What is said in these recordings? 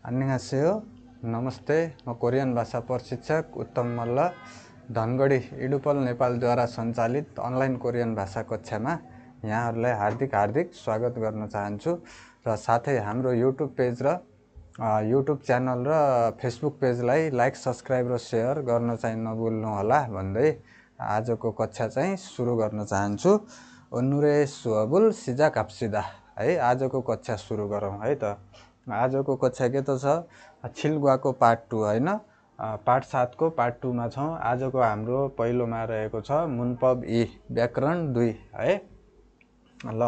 안녕하세요. नमस्ते। म कोरियन भाषा प्रशिक्षक उत्तम मल्ल धनगढी इडुपल नेपालद्वारा सञ्चालित अनलाइन कोरियन भाषा कक्षामा यहाँहरूलाई हार्दिक स्वागत गर्न चाहन्छु र साथै हाम्रो युट्युब पेज र युट्युब च्यानल र फेसबुक पेजलाई लाइक, सब्स्क्राइब र सेयर गर्न चाहिँ नभुल्नु होला भन्दै आजको कक्षा चाहिँ सुरु गर्न चाहन्छु। ओनुरे सुअबुल सिजा काप्सिदा है। आजको कक्षा सुरु गरौँ है त। आजको कक्षा के त छ छिल्गुवाको पार्ट 2 हैन। पार्ट 7 को पार्ट 2 मा छौं। आजको हाम्रो पहिलोमा रहेको छ मुनपब इ व्याकरण 2 है। ल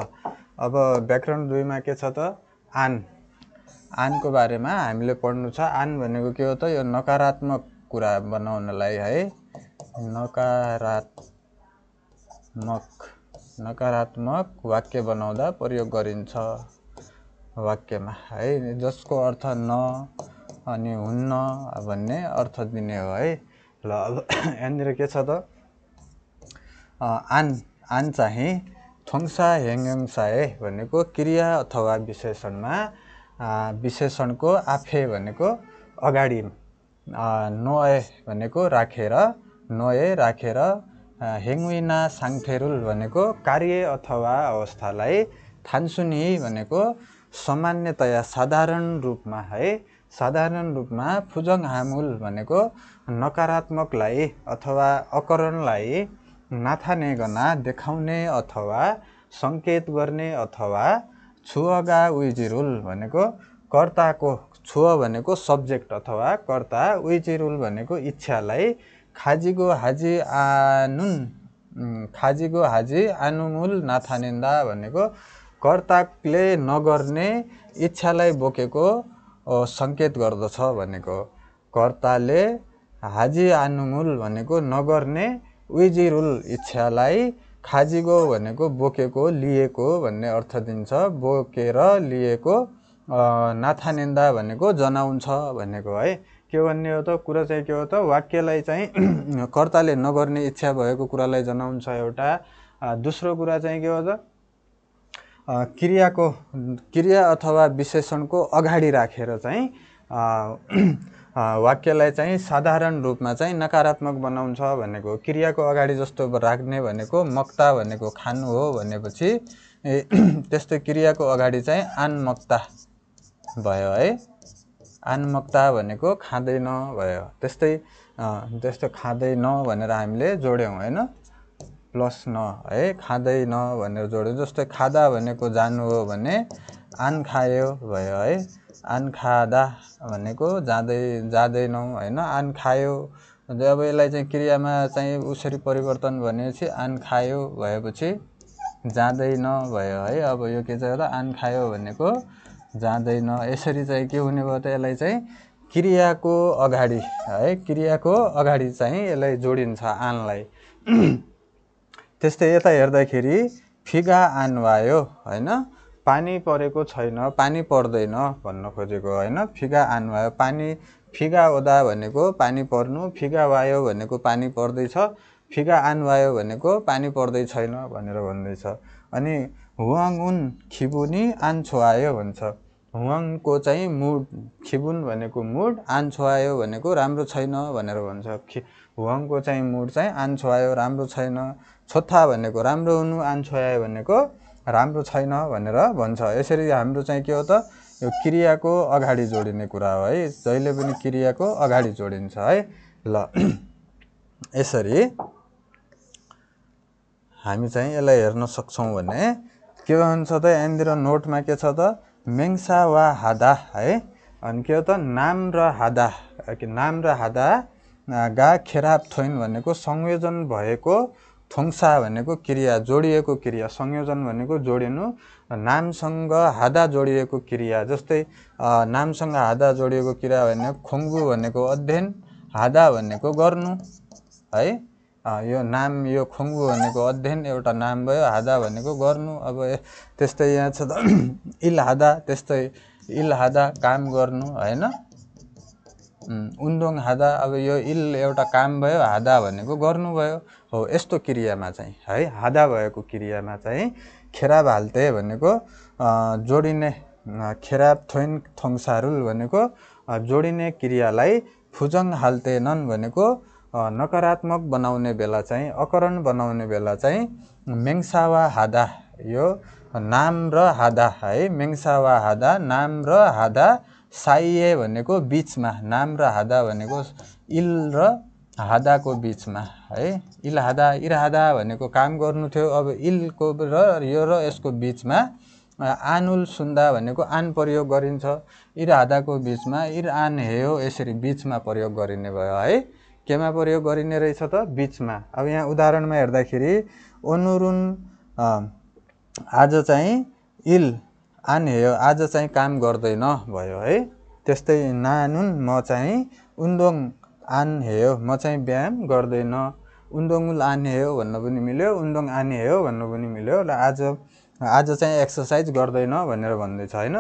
अब व्याकरण 2 मा के छ त आन। आनको बारेमा हामीले पढ्नु छ। आन भनेको के हो त यो नकारात्मक कुरा बनाउनलाई है। नकारात्मक वाक्य बनाउँदा प्रयोग गरिन्छ वाक्यमा है, जसको अर्थ न अनि हुन्न भन्ने अर्थ दिने हो है। ल अब यहाँनिर के छ त आन चाहिँ थोङसा हेङङसाए भनेको क्रिया अथवा विशेषणमा विशेषणको आफे भनेको अगाडि नोए भनेको राखेर हेङविना साङथेरुल भनेको कार्य अथवा अवस्थालाई थान्सुनी भनेको सामान्यतया साधारण रूपमा है। साधारण रूपमा फुजङ हामुल भनेको नकारात्मकलाई अथवा अकरणलाई नाथानेगना देखाउने अथवा संकेत गर्ने अथवा छुअगा उइजिरुल भनेको कर्ताको छुअ भनेको सब्जेक्ट अथवा कर्ता उइजिरुल भनेको इच्छालाई खाजिगो हाजी आनुमुल नाथानेन्दा भनेको कर्ताले नगर्ने इच्छालाई बोकेको संकेत गर्दछ भनेको। कर्ताले हाजी आनुमुल भनेको नगर्ने उइजिरुल इच्छालाई खाजिगो भनेको बोकेको लिएको भन्ने अर्थ दिन्छ। बोकेर लिएको नाथानेन्दा भनेको जनाउँछ भनेको है। के भन्ने हो त कुरा चाहिँ के हो त वाक्यलाई चाहिँ कर्ताले नगर्ने इच्छा भएको कुरालाई जनाउँछ एउटा। दोस्रो कुरा चाहिँ के हो त क्रिया अथवा विशेषणको अगाडि राखेर चाहिँ वाक्यलाई चाहिँ साधारण रूपमा चाहिँ नकारात्मक बनाउँछ भनेको। क्रियाको अगाडि जस्तो राख्ने भनेको मक्ता भनेको खानु हो भनेपछि त्यस्तै क्रियाको अगाडि चाहिँ आनमक्ता भयो है। आनमक्ता भनेको खाँदैन भयो। त्यस्तो खाँदैन भनेर हामीले जोड्यौं हैन, प्लस न है, खाँदैन भनेर जोड्यो। जस्तै खादा भनेको जानु हो भने आन खायो भयो है। आन खादा भनेको जाँदैनौ हैन, आन खायो। अब यसलाई चाहिँ क्रियामा चाहिँ उसरी परिवर्तन भनेपछि आन खायो भएपछि जाँदैन भयो है। अब यो के चाहिँ त आन खायो भनेको जाँदैन। यसरी चाहिँ के हुने भयो त यसलाई चाहिँ क्रियाको अगाडि है, क्रियाको अगाडि चाहिँ यसलाई जोडिन्छ आनलाई। त्यस्तै यता हेर्दाखेरि फिगा आनवायो हैन, पानी परेको छैन, पानी पर्दैन भन्न खोजेको हैन। फिगा आनवायो पानी, फिगा ओदा भनेको पानी पर्नु, फिगा वायो भनेको पानी पर्दैछ, फिगा आनवायो भनेको पानी पर्दै छैन भनेर भन्दैछ। अनि हुवाङ उन खिबुनी आन छोआयो भन्छ। हुवाङको चाहिँ मुड, खिबुन भनेको मुड, आन छोआयो भनेको राम्रो छैन भनेर भन्छ। हुवाङको चाहिँ मुड चाहिँ आन छोआयो राम्रो छैन। छोथा भनेको राम्रो हुनु, आन छोआयो भनेको राम्रो छैन भनेर भन्छ। यसरी हाम्रो चाहिँ के हो त यो क्रियाको अगाडि जोडिने कुरा हो है। जहिले पनि क्रियाको अगाडि जोडिन्छ है। ल यसरी हामी चाहिँ यसलाई हेर्न सक्छौं भने के भन्छ त यहाँनिर नोटमा के छ त मेङसा वा हादा है। अनि के हो त नाम र हादा गा खेराब थोइन भनेको संयोजन भएको, थोङसा भनेको क्रिया जोडिएको क्रिया, संयोजन भनेको जोडिनु, नामसँग हादा जोडिएको क्रिया। जस्तै नामसँग हादा जोडिएको क्रिया भने खोङ्बु भनेको अध्ययन, हादा भनेको गर्नु है। यो नाम यो खोङ्बु भनेको अध्ययन एउटा नाम भयो, हादा भनेको गर्नु। अब त्यस्तै यहाँ छ त इल हादा, त्यस्तै इल हादा काम गर्नु हैन। उन्दोङ हादा, अब यो इल एउटा काम भयो, हादा भनेको गर्नु भयो हो। यस्तो क्रियामा चाहिँ है, हादा भएको क्रियामा चाहिँ खेराब हाल्ते भनेको जोडिने खेराब थोइन थोङसारुल भनेको जोडिने क्रियालाई फुजङ हाल्तेनन् भनेको नकारात्मक बनाउने बेला चाहिँ अकरण बनाउने बेला चाहिँ मेङसावा हादा यो नाम र हादा है मेङसावा हादा नाम र हादा साइए भनेको बीचमा नाम र हादा भनेको इल र हादाको बीचमा है इल हादा इर हादा भनेको काम गर्नु थियो अब इलको र यो र यसको बीचमा आनुल सुन्दा भनेको आन प्रयोग गरिन्छ इर हादाको बीचमा इर आन हेयो यसरी बीचमा प्रयोग गरिने भयो है केमा प्रयोग गरिने रहेछ त बीचमा अब यहाँ उदाहरणमा हेर्दाखेरि ओनुरुन आज चाहिँ इल आन हेयो आज चाहिँ काम गर्दैन भयो है त्यस्तै नानुन म चाहिँ उन्दोङ आन हेयो म चाहिँ व्यायाम गर्दैन उन्दोङुल आन हेयो भन्न पनि मिल्यो उन्दोङ आन हेयो भन्नु पनि मिल्यो र आज चाहिँ एक्सर्साइज गर्दैन भनेर भन्दैछ हैन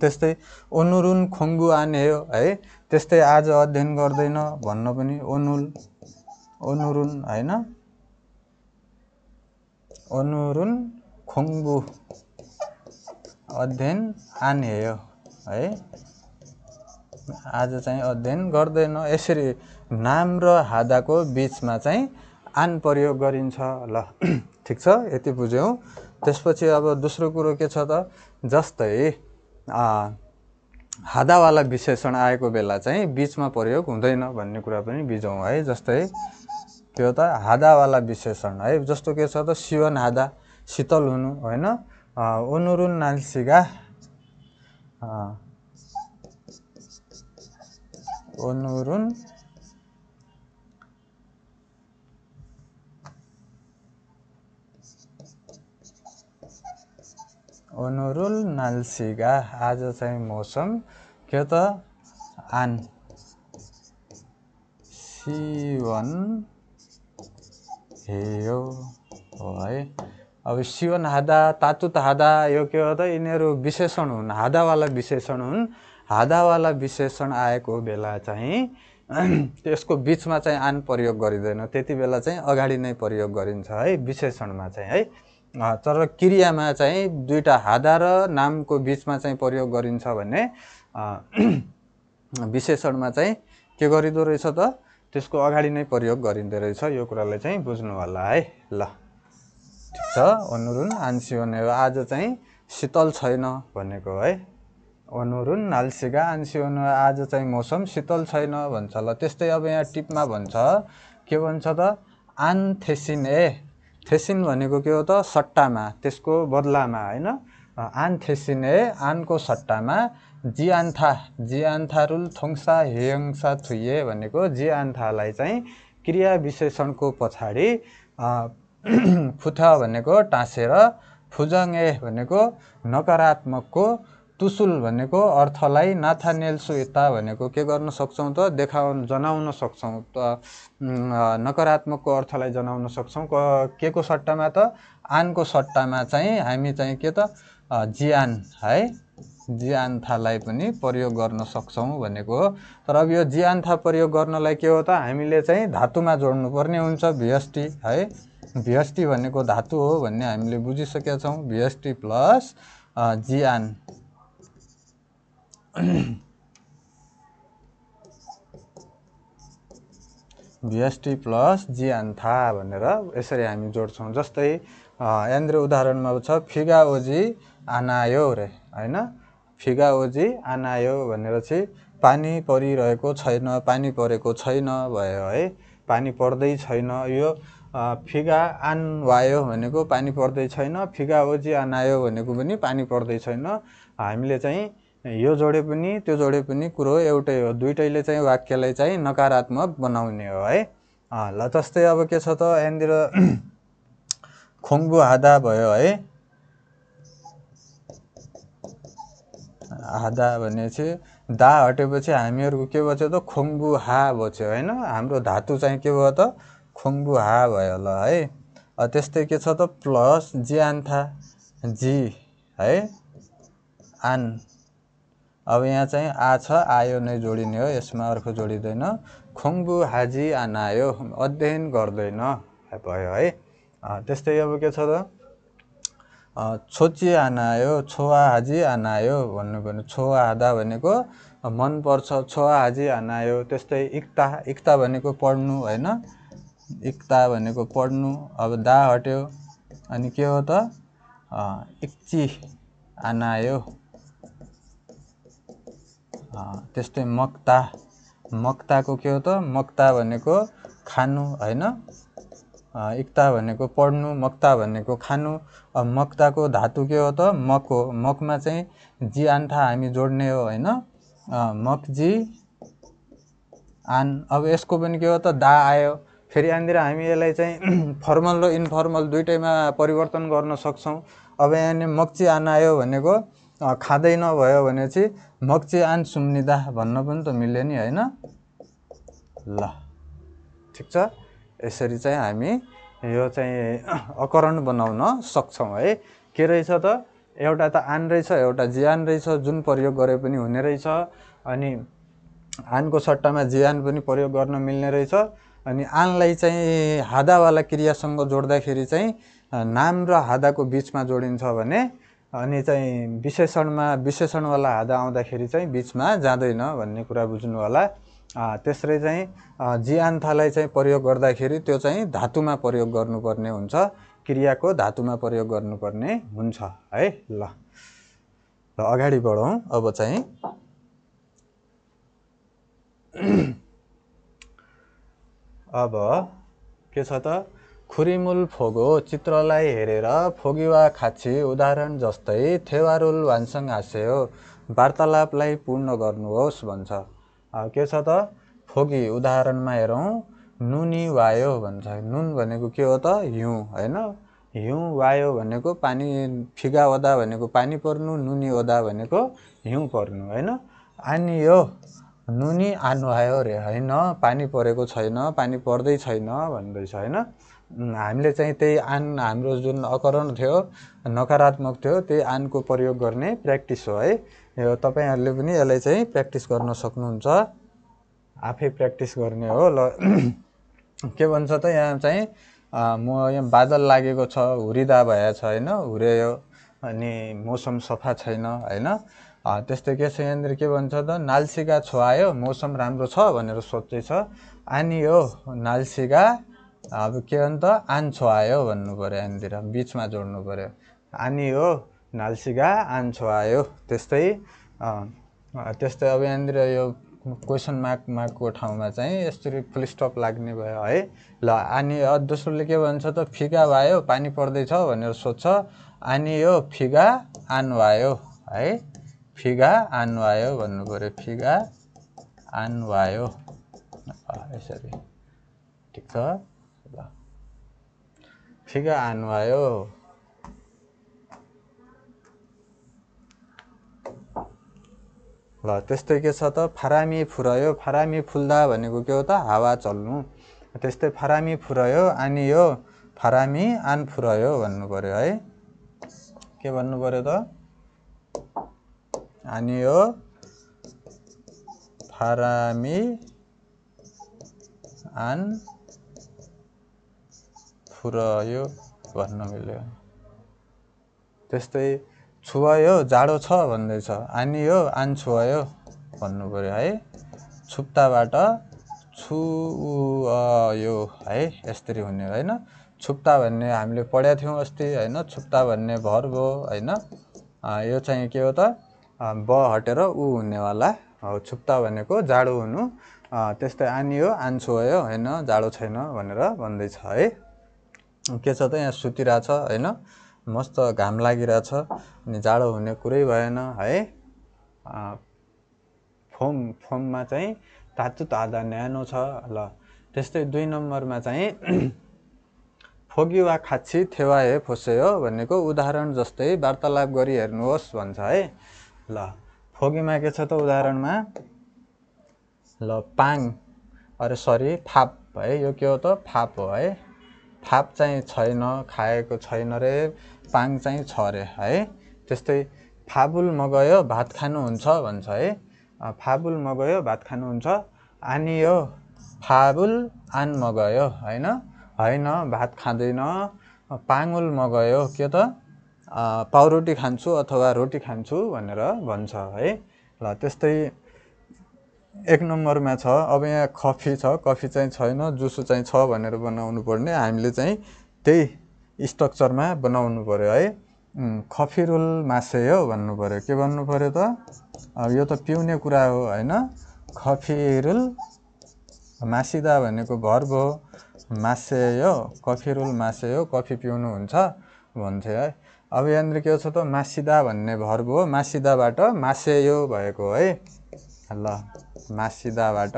त्यस्तै ओनुरुन खोङ्गु आन हेयो है त्यस्तै आज अध्ययन गर्दैन भन्न पनि ओनुरुन हैन ओनुरुन खोङ्गु अध्ययन आन हेयो है आज चाहिँ अध्ययन गर्दैन यसरी नाम र हादाको बीचमा चाहिँ आन प्रयोग गरिन्छ ल ठीक छ यति बुझ्यौं त्यसपछि अब दोस्रो कुरो के छ त जस्तै हादावाला विशेषण आएको बेला चाहिँ बीचमा प्रयोग हुँदैन भन्ने कुरा पनि बुझौं है जस्तै के हो त हादावाला विशेषण है जस्तो के छ त सिवन हादा शीतल हुनु हैन ओनुरुन नाल्सिगा ओनुरुन ओनुरुल नाल्सिगा आज चाहिँ मौसम के त आन सिवन हेयो हो है अब सिवन हादा तातुत हादा यो के हो त यिनीहरू विशेषण हुन् हादावाला विशेषण हुन् हादावाला विशेषण आएको बेला चाहिँ त्यसको बीचमा चाहिँ आन प्रयोग गरिदैन त्यति बेला चाहिँ अगाडि नै प्रयोग गरिन्छ है विशेषणमा चाहिँ है तर क्रियामा चाहिँ दुईटा हादा र नामको बीचमा चाहिँ प्रयोग गरिन्छ भने विशेषणमा चाहिँ के गरिदो रहेछ त त्यसको अगाडि नै प्रयोग गरिँदै रहेछ यो कुरालाई चाहिँ बुझ्नु होला है ल ठीक छ ओनुरुन आन्सिवन हेयो आज चाहिँ शीतल छैन भनेको है ओनुरुन नाल्सिगा आन्सिवन आज चाहिँ मौसम शीतल छैन भन्छ ल त्यस्तै अब यहाँ टिपमा भन्छ के भन्छ त आन थेसिन थेसिन भनेको के हो त सट्टामा त्यसको बदलामा हैन आन थेसिन आनको सट्टामा जिआन्थारुल थोङसा हेयङसा थुये भनेको जिआन्थालाई चाहिँ क्रिया विशेषणको पछाडि फुथा भनेको टाँसेर फुजङे भनेको नकारात्मकको तुसुल भनेको अर्थलाई नाथानेल्सु यता भनेको के गर्न सक्छौं त जनाउन सक्छौं त नकारात्मकको अर्थलाई जनाउन सक्छौं के को सट्टामा त आनको सट्टामा चाहिँ हामी चाहिँ के त जिआन है जिआन्थालाई पनि प्रयोग गर्न सक्छौं भनेको हो तर अब यो जिआन्था प्रयोग गर्नलाई के हो त हामीले चाहिँ धातुमा जोड्नु पर्ने हुन्छ भिएसटी है भिएसटी भनेको धातु हो भन्ने हामीले बुझिसकेका छौं भिएसटी प्लस जिआन भिएसटी प्लस जिआन्था भनेर यसरी हामी जोड्छौं जस्तै यहाँनिर उदाहरणमा छ फिगा ओजी आनायो रे हैन फिगा ओजी आनायो भनेर चाहिँ पानी परिरहेको छैन पानी परेको छैन भयो है पानी पर्दै छैन यो फिगा आन वायो भनेको पानी पर्दै छैन फिगा ओजी आनायो भनेको पनि पानी पर्दै छैन हामीले चाहिँ यो जोडे पनि त्यो जोडे पनि कुरो एउटै हो दुईटैले चाहिँ वाक्यलाई चाहिँ नकारात्मक बनाउने हो है ल जस्तै अब के छ त यहाँनिर खोङ्गु हादा भयो है हादा भनेपछि दा हटेपछि हामीहरुको के बच्यो त खोङ्गु हा बच्यो हैन हाम्रो धातु चाहिँ के भयो त खोङ्गु हा भयो ल है त्यस्तै के छ त प्लस जिआन्था जी है आन अब यहाँ चाहिँ आ छ आयो नै जोडिने हो यसमा अर्को जोडिदैन खोङ्गु हाजी आनायो अध्ययन गर्दैन भयो है त्यस्तै अब के छ त छोची आनायो छोवा हाजी आनायो भन्नुपर्ने छोवा हादा भनेको मनपर्छ छोवा हाजी आनायो। त्यस्तै इक्ता इक्ता भनेको पढ्नु होइन इक्ता भनेको पढ्नु। अब दा हट्यो अनि के हो त इक्ची आनायो। त्यस्तै मक्ता मक्ताको के हो त मक्ता भनेको खानु होइन इक्ता भनेको पढ्नु मक्ता भनेको खानु। अब मक्ताको धातु के हो त मक हो। मकमा चाहिँ जी आन्था हामी जोड्ने हो होइन मक जी आन। अब यसको पनि के हो त दा आयो। फेरि यहाँनिर हामी यसलाई चाहिँ फर्मल र इन्फर्मल दुइटैमा परिवर्तन गर्न सक्छौँ। अब यहाँनिर मक्ची आन आयो भनेको खाँदैन भयो भने चाहिँ मक्ची आन सुम्निदा भन्न पनि त मिल्यो नि होइन। ल ठिक छ यसरी चाहिँ हामी यो चाहिँ अकरण बनाउन सक्छौँ है। के रहेछ त एउटा त आन रहेछ एउटा जियान रहेछ जुन प्रयोग गरे पनि हुने रहेछ। अनि आनको सट्टामा जियान पनि प्रयोग गर्न मिल्ने रहेछ। अनि आनलाई चाहिँ हादावाला क्रियासँग जोड्दाखेरि चाहिँ नाम र हादाको बिचमा जोडिन्छ भने अनि चाहिँ विशेषणवाला हादा आउँदाखेरि चाहिँ बिचमा जाँदैन भन्ने कुरा बुझ्नु होला। त्यसरी चाहिँ जियान्थालाई चाहिँ प्रयोग गर्दाखेरि त्यो चाहिँ धातुमा प्रयोग गर्नुपर्ने हुन्छ क्रियाको धातुमा प्रयोग गर्नुपर्ने हुन्छ है। ल अगाडि बढौँ अब चाहिँ अब के छ त खुरिमुल फोगो चित्रलाई हेरेर फोगी वा खाची उदाहरण जस्तै थेवारुल वान्सङ हाँस्यो वार्तालापलाई पूर्ण गर्नुहोस् भन्छ। के छ त फोगी उदाहरणमा हेरौँ नुनी वायो भन्छ। नुन भनेको के हो त हिउँ होइन हिउँ वायो भनेको पानी फिगा ओदा भनेको पानी पर्नु नुनी ओदा भनेको हिउँ पर्नु होइन। अनि यो नुनी आन्वायो रे होइन पानी परेको छैन पानी पर्दै छैन भन्दैछ होइन। हामीले चाहिँ त्यही आन हाम्रो जुन अकरण थियो नकारात्मक थियो त्यही आनको प्रयोग गर्ने प्र्याक्टिस हो है। यो तपाईँहरूले पनि यसलाई चाहिँ प्र्याक्टिस गर्न सक्नुहुन्छ आफै प्र्याक्टिस गर्ने हो। ल के भन्छ त यहाँ चाहिँ म यहाँ बादल लागेको छ हुरिदा भएछ होइन हुर्यायो अनि मौसम सफा छैन होइन। त्यस्तै के छ यहाँनिर के भन्छ त नाल्सीगा छोआयो मौसम राम्रो छ भनेर सोध्दैछ। अनि यो नाल्सीगा अब के भन्छ त आन छोआयो भन्नु पऱ्यो यहाँनिर बिचमा जोड्नु पऱ्यो। अनि यो नाल्सीगा आन छोआयो। त्यस्तै अब यहाँनिर यो क्वेसन मार्कको ठाउँमा चाहिँ यसरी फुल स्टप लाग्ने भयो है। ल अनि दोस्रोले के भन्छ त फिगा वायो पानी पर्दैछ भनेर सोध्छ। अनि यो फिगा आन वायो है फिगा आन वायो भन्नु पऱ्यो फिगा आन वायो यसरी ठिक छ। ल फिगा आन वायो। ल त्यस्तै के छ त फारामी फुरायो फारामी फुल्दा भनेको के हो त हावा चल्नु। त्यस्तै फारामी फुरायो अनि यो फारामी आन फुरायो भन्नु पऱ्यो है। के भन्नु पऱ्यो त अनि यो फारामी आन फुरायो भन्न मिल्यो। त्यस्तै छुवायो जाडो छ भन्दैछ अनि यो आन छुवायो भन्नु पऱ्यो है। छुप्ताबाट छुयो है यसरी हुने होइन। छुप्ता भन्ने हामीले पढेका थियौँ अस्ति होइन छुप्ता भन्ने भर्ब हो होइन। यो चाहिँ के हो त ब हटेर उ हुनेवाला हो छुप्ता भनेको जाडो हुनु। त्यस्तै अनि यो आन छुवायो होइन जाडो छैन भनेर भन्दैछ है। के छ त यहाँ सुतिरहेछ होइन मस्त घाम लागिरहेछ अनि जाडो हुने कुरै भएन है। फोममा चाहिँ तातु तादा न्यानो छ। ल त्यस्तै 2 नम्बरमा चाहिँ फोगी वा खाची थेवाए फोसेयो भनेको उदाहरण जस्तै वार्तालाप गरी हेर्नुहोस् भन्छ है। ल फोगीमा के छ त उदाहरणमा ल पाङ फाप है यो के हो त फाप हो है। फाप चाहिँ छैन खाएको छैन रे पाङ चाहिँ छ रे है। त्यस्तै फाबुल मगयो भात खानुहुन्छ भन्छ है। फाबुल मगयो भात खानुहुन्छ अनि यो फाबुल आन मगयो होइन होइन भात खाँदैन। पाङुल मगयो के त पाउरोटी खान्छु अथवा रोटी खान्छु भनेर भन्छ है। ल त्यस्तै 1 नम्बरमा छ। अब यहाँ कफी छ, कफी चाहिँ छैन, जुसो चाहिँ छ भनेर बनाउनु पर्ने। हामीले चाहिँ त्यही स्ट्रक्चरमा बनाउनु पर्यो है। कफी रोल मासेयो भन्नु पर्यो। के भन्नु पर्यो त? अब यो त पिउने कुरा हो हैन। कफी रोल मासिदा भनेको भर्ब हो। मासेयो, कफी रोल मासेयो, कफी पिउनुहुन्छ भन्थे है। अब यहाँनिर के छ त? मासिदा भन्ने भर्ब हो। मासिदाबाट मासेयो भएको है। ल मासिदाबाट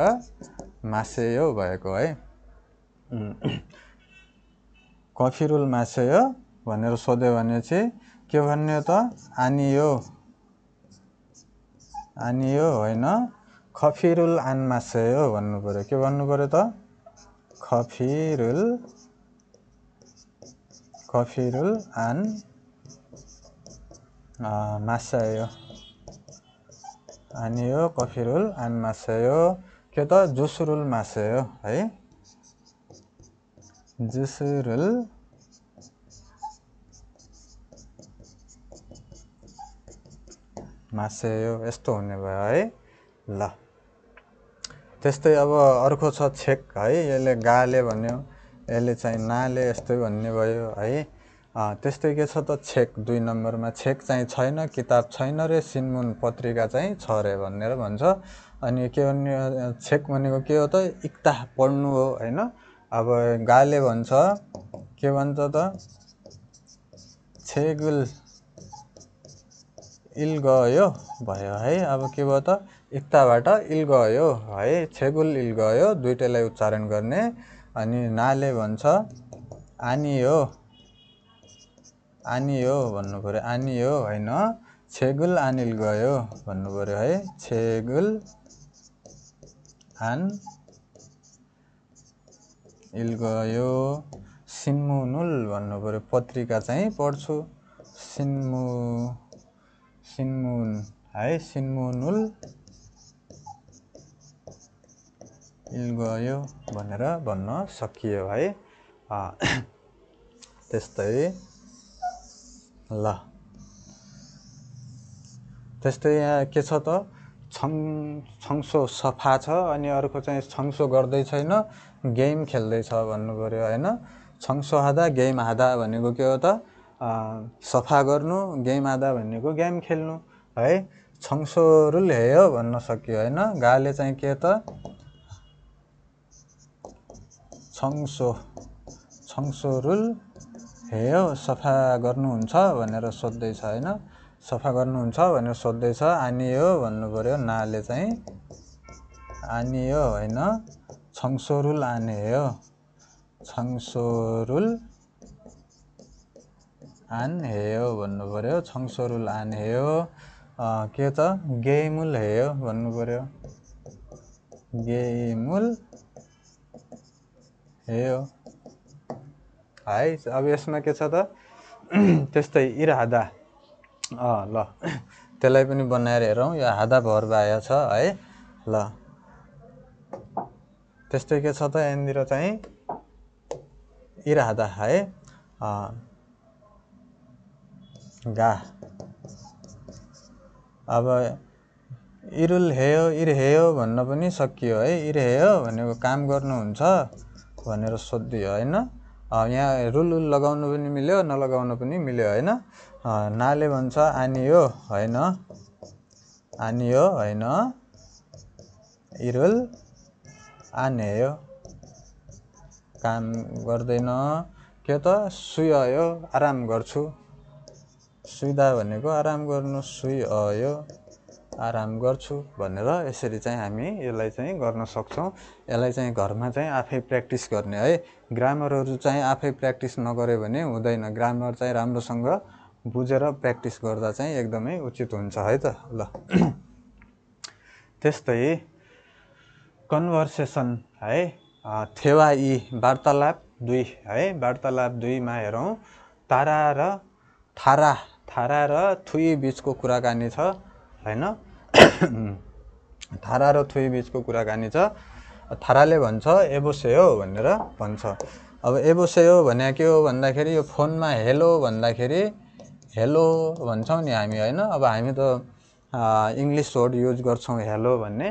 मासेयो भएको है। कफी रोल मासेयो भनेर सोध्यो भने चाहिँ के भन्ने त? आनियो, आनियो होइन, कफी रोल आन मासेयो भन्नु पर्यो। के भन्नु पर्यो त? कफी रोल आन मासेयो, आनियो कफी रोल आन मासेयो। के त? जुस रोल मासेयो है। जुस रोल मासेयो यस्तो हुने भयो है। ल त्यस्तै अब अर्को छ छेक है। यसले गाले भन्यो, यसले चाहिँ नाले यस्तै भन्ने भयो है। त्यस्तै के छ त? छेक 2 नम्बरमा। छेक चाहिँ छैन, किताब छैन रे, सिनमुन पत्रिका चाहिँ छ रे भनेर भन्छ। अनि के भन्ने? छेक भनेको के हो त? इक्ता पढ्नु हो हैन। अब गाले भन्छ, के भन्छ त? छेगुल इल गयो भयो है। अब के भयो त? इक्ताबाट इल गयो है। छेगुल इल गयो दुईटैलाई उच्चारण गर्ने। अनि नाले भन्छ आनियो, आनियो भन्नु पर्यो। आनियो होइन, छेगुल आनिल गयो भन्नु पर्यो है। छेगुल आन इल गयो। सिन्मुनुल भन्नु पर्यो। पत्रिका चाहिँ पढ्छु। सिन्मुन है। सिन्मुनुल इल गयो भनेर भन्न सकियो है। त्यस्तै ल त्यस्तै यहाँ के छ त? छङ्सो सफा छ। अनि अर्को चाहिँ छङ्सो गर्दै छैन, गेम खेल्दैछ भन्नु पर्यो हैन। छङ्सो हादा गेम हादा भनेको के हो त? सफा गर्नु, गेम हादा भनेको गेम खेल्नु है। छङ्सो रुल हेयो भन्न सकियो हैन। गाले चाहिँ के त? छङ्सो रुल हेयो सफा गर्नुहुन्छ भनेर सोध्दैछ हैन। सफा गर्नुहुन्छ भनेर सोध्दैछ। आनियो भन्नु पर्यो। नाले चाहिँ आनियो होइन, छङ्सो रुल आने हो। छङ्सो रुल आन हेयो भन्नु पर्यो। छङ्सो रुल आन हेयो। के त? गेमुल हेयो भन्नु पर्यो। गेमुल हेयो है। अब यसमा के छ त? त्यस्तै इरादा। ल त्यसलाई पनि बनाएर हेरौँ। यो हादा भर्ब आएछ है। ल त्यस्तै के छ त? यहाँनिर चाहिँ इरादा है। गा अब इरुल हेयो, इर हेयो भन्न पनि सकियो है। इर हेयो भनेको काम गर्नुहुन्छ भनेर सोधियो हैन। यहाँ रुल लगाउनु पनि मिल्यो, नलगाउनु पनि मिल्यो हैन। नाले भन्छ आनियो होइन, आनियो होइन, इरुल आनेयो काम गर्दैन। के त? सुयो आराम गर्छु। सुइदा भनेको आराम गर्नु, सुयो आराम गर्छु भनेर यसरी चाहिँ हामी यसलाई चाहिँ गर्न सक्छौँ। यसलाई चाहिँ घरमा चाहिँ आफै प्र्याक्टिस गर्ने है। ग्रामरहरू चाहिँ आफै प्र्याक्टिस नगर्यो भने हुँदैन। ग्रामर चाहिँ राम्रोसँग बुझेर प्र्याक्टिस गर्दा चाहिँ एकदमै उचित हुन्छ है त। ल त्यस्तै कन्भर्सेसन है। थेवाई वार्तालाप 2 है। वार्तालाप 2 मा हेरौँ। थारा र थुई बीचको कुराकानी छ हैन। थारा र थुई बीचको कुराकानी छ। थाराले भन्छ एबोसेयो भनेर भन्छ। अब एबोसेयो भने के हो भन्दाखेरि यो फोनमा हेलो भन्दाखेरि हेलो भन्छौँ नि हामी हैन। अब हामी त इङ्ग्लिस वर्ड युज गर्छौँ हेलो भन्ने,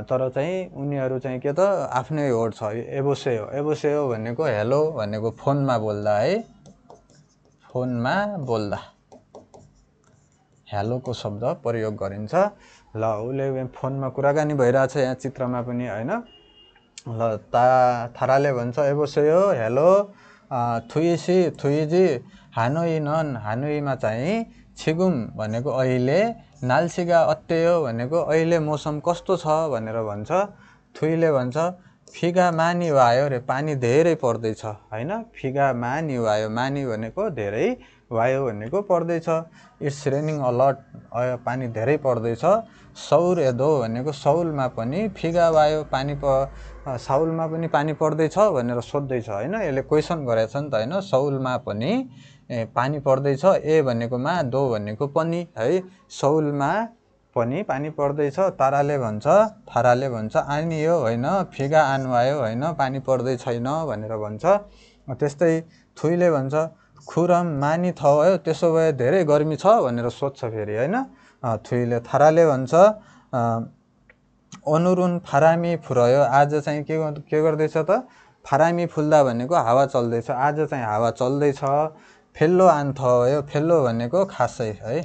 तर चाहिँ उनीहरू चाहिँ के त आफ्नै वर्ड छ एबोसेयो। एबोसेयो भनेको हेलो भनेको फोनमा बोल्दा है, फोनमा बोल्दा हेलोको शब्द प्रयोग गरिन्छ। ल उसले फोनमा कुराकानी भइरहेछ यहाँ चित्रमा पनि हैन। ल थाराले भन्छ एबोसेयो हेलो थुइसी थुइजी हानोई नन, हानोईमा चाहिँ छिगुम भनेको अहिले, नाल्सिगा अत्तेयो भनेको अहिले मौसम कस्तो छ भनेर भन्छ। थुइले भन्छ फिगा मानी वायो रे, पानी धेरै पर्दैछ हैन। फिगा मानी वायो, मानी भनेको धेरै, वायो भनेको पर्दैछ। इट्स रेनिङ अलट, पानी धेरै पर्दैछ। सौर एदो भनेको सौलमा पनि, फिगा वायो पानी साउलमा पनि पानी पर्दैछ भनेर सोध्दैछ हैन। यसले क्वेसन गरेछ नि त हैन। सौलमा पनि पानी पर्दैछ, ए भनेकोमा दो भनेको पनि है, सौलमा पनि पानी पर्दैछ। थाराले भन्छ आनियो होइन, फिगा आनुवायो होइन, पानी पर्दै छैन भनेर भन्छ। त्यस्तै थुइले भन्छ खुरम मानी थयो, त्यसो भए धेरै गर्मी छ भनेर सोध्छ फेरि हैन थुइले। थाराले भन्छ अनुरुन फारामी फुरयो, आज चाहिँ के गर्दैछ त, फारामी फुल्दा भनेको हावा चल्दैछ, आज चाहिँ हावा चल्दैछ। फेल्लो आन थयो, फेल्लो भनेको खासै है,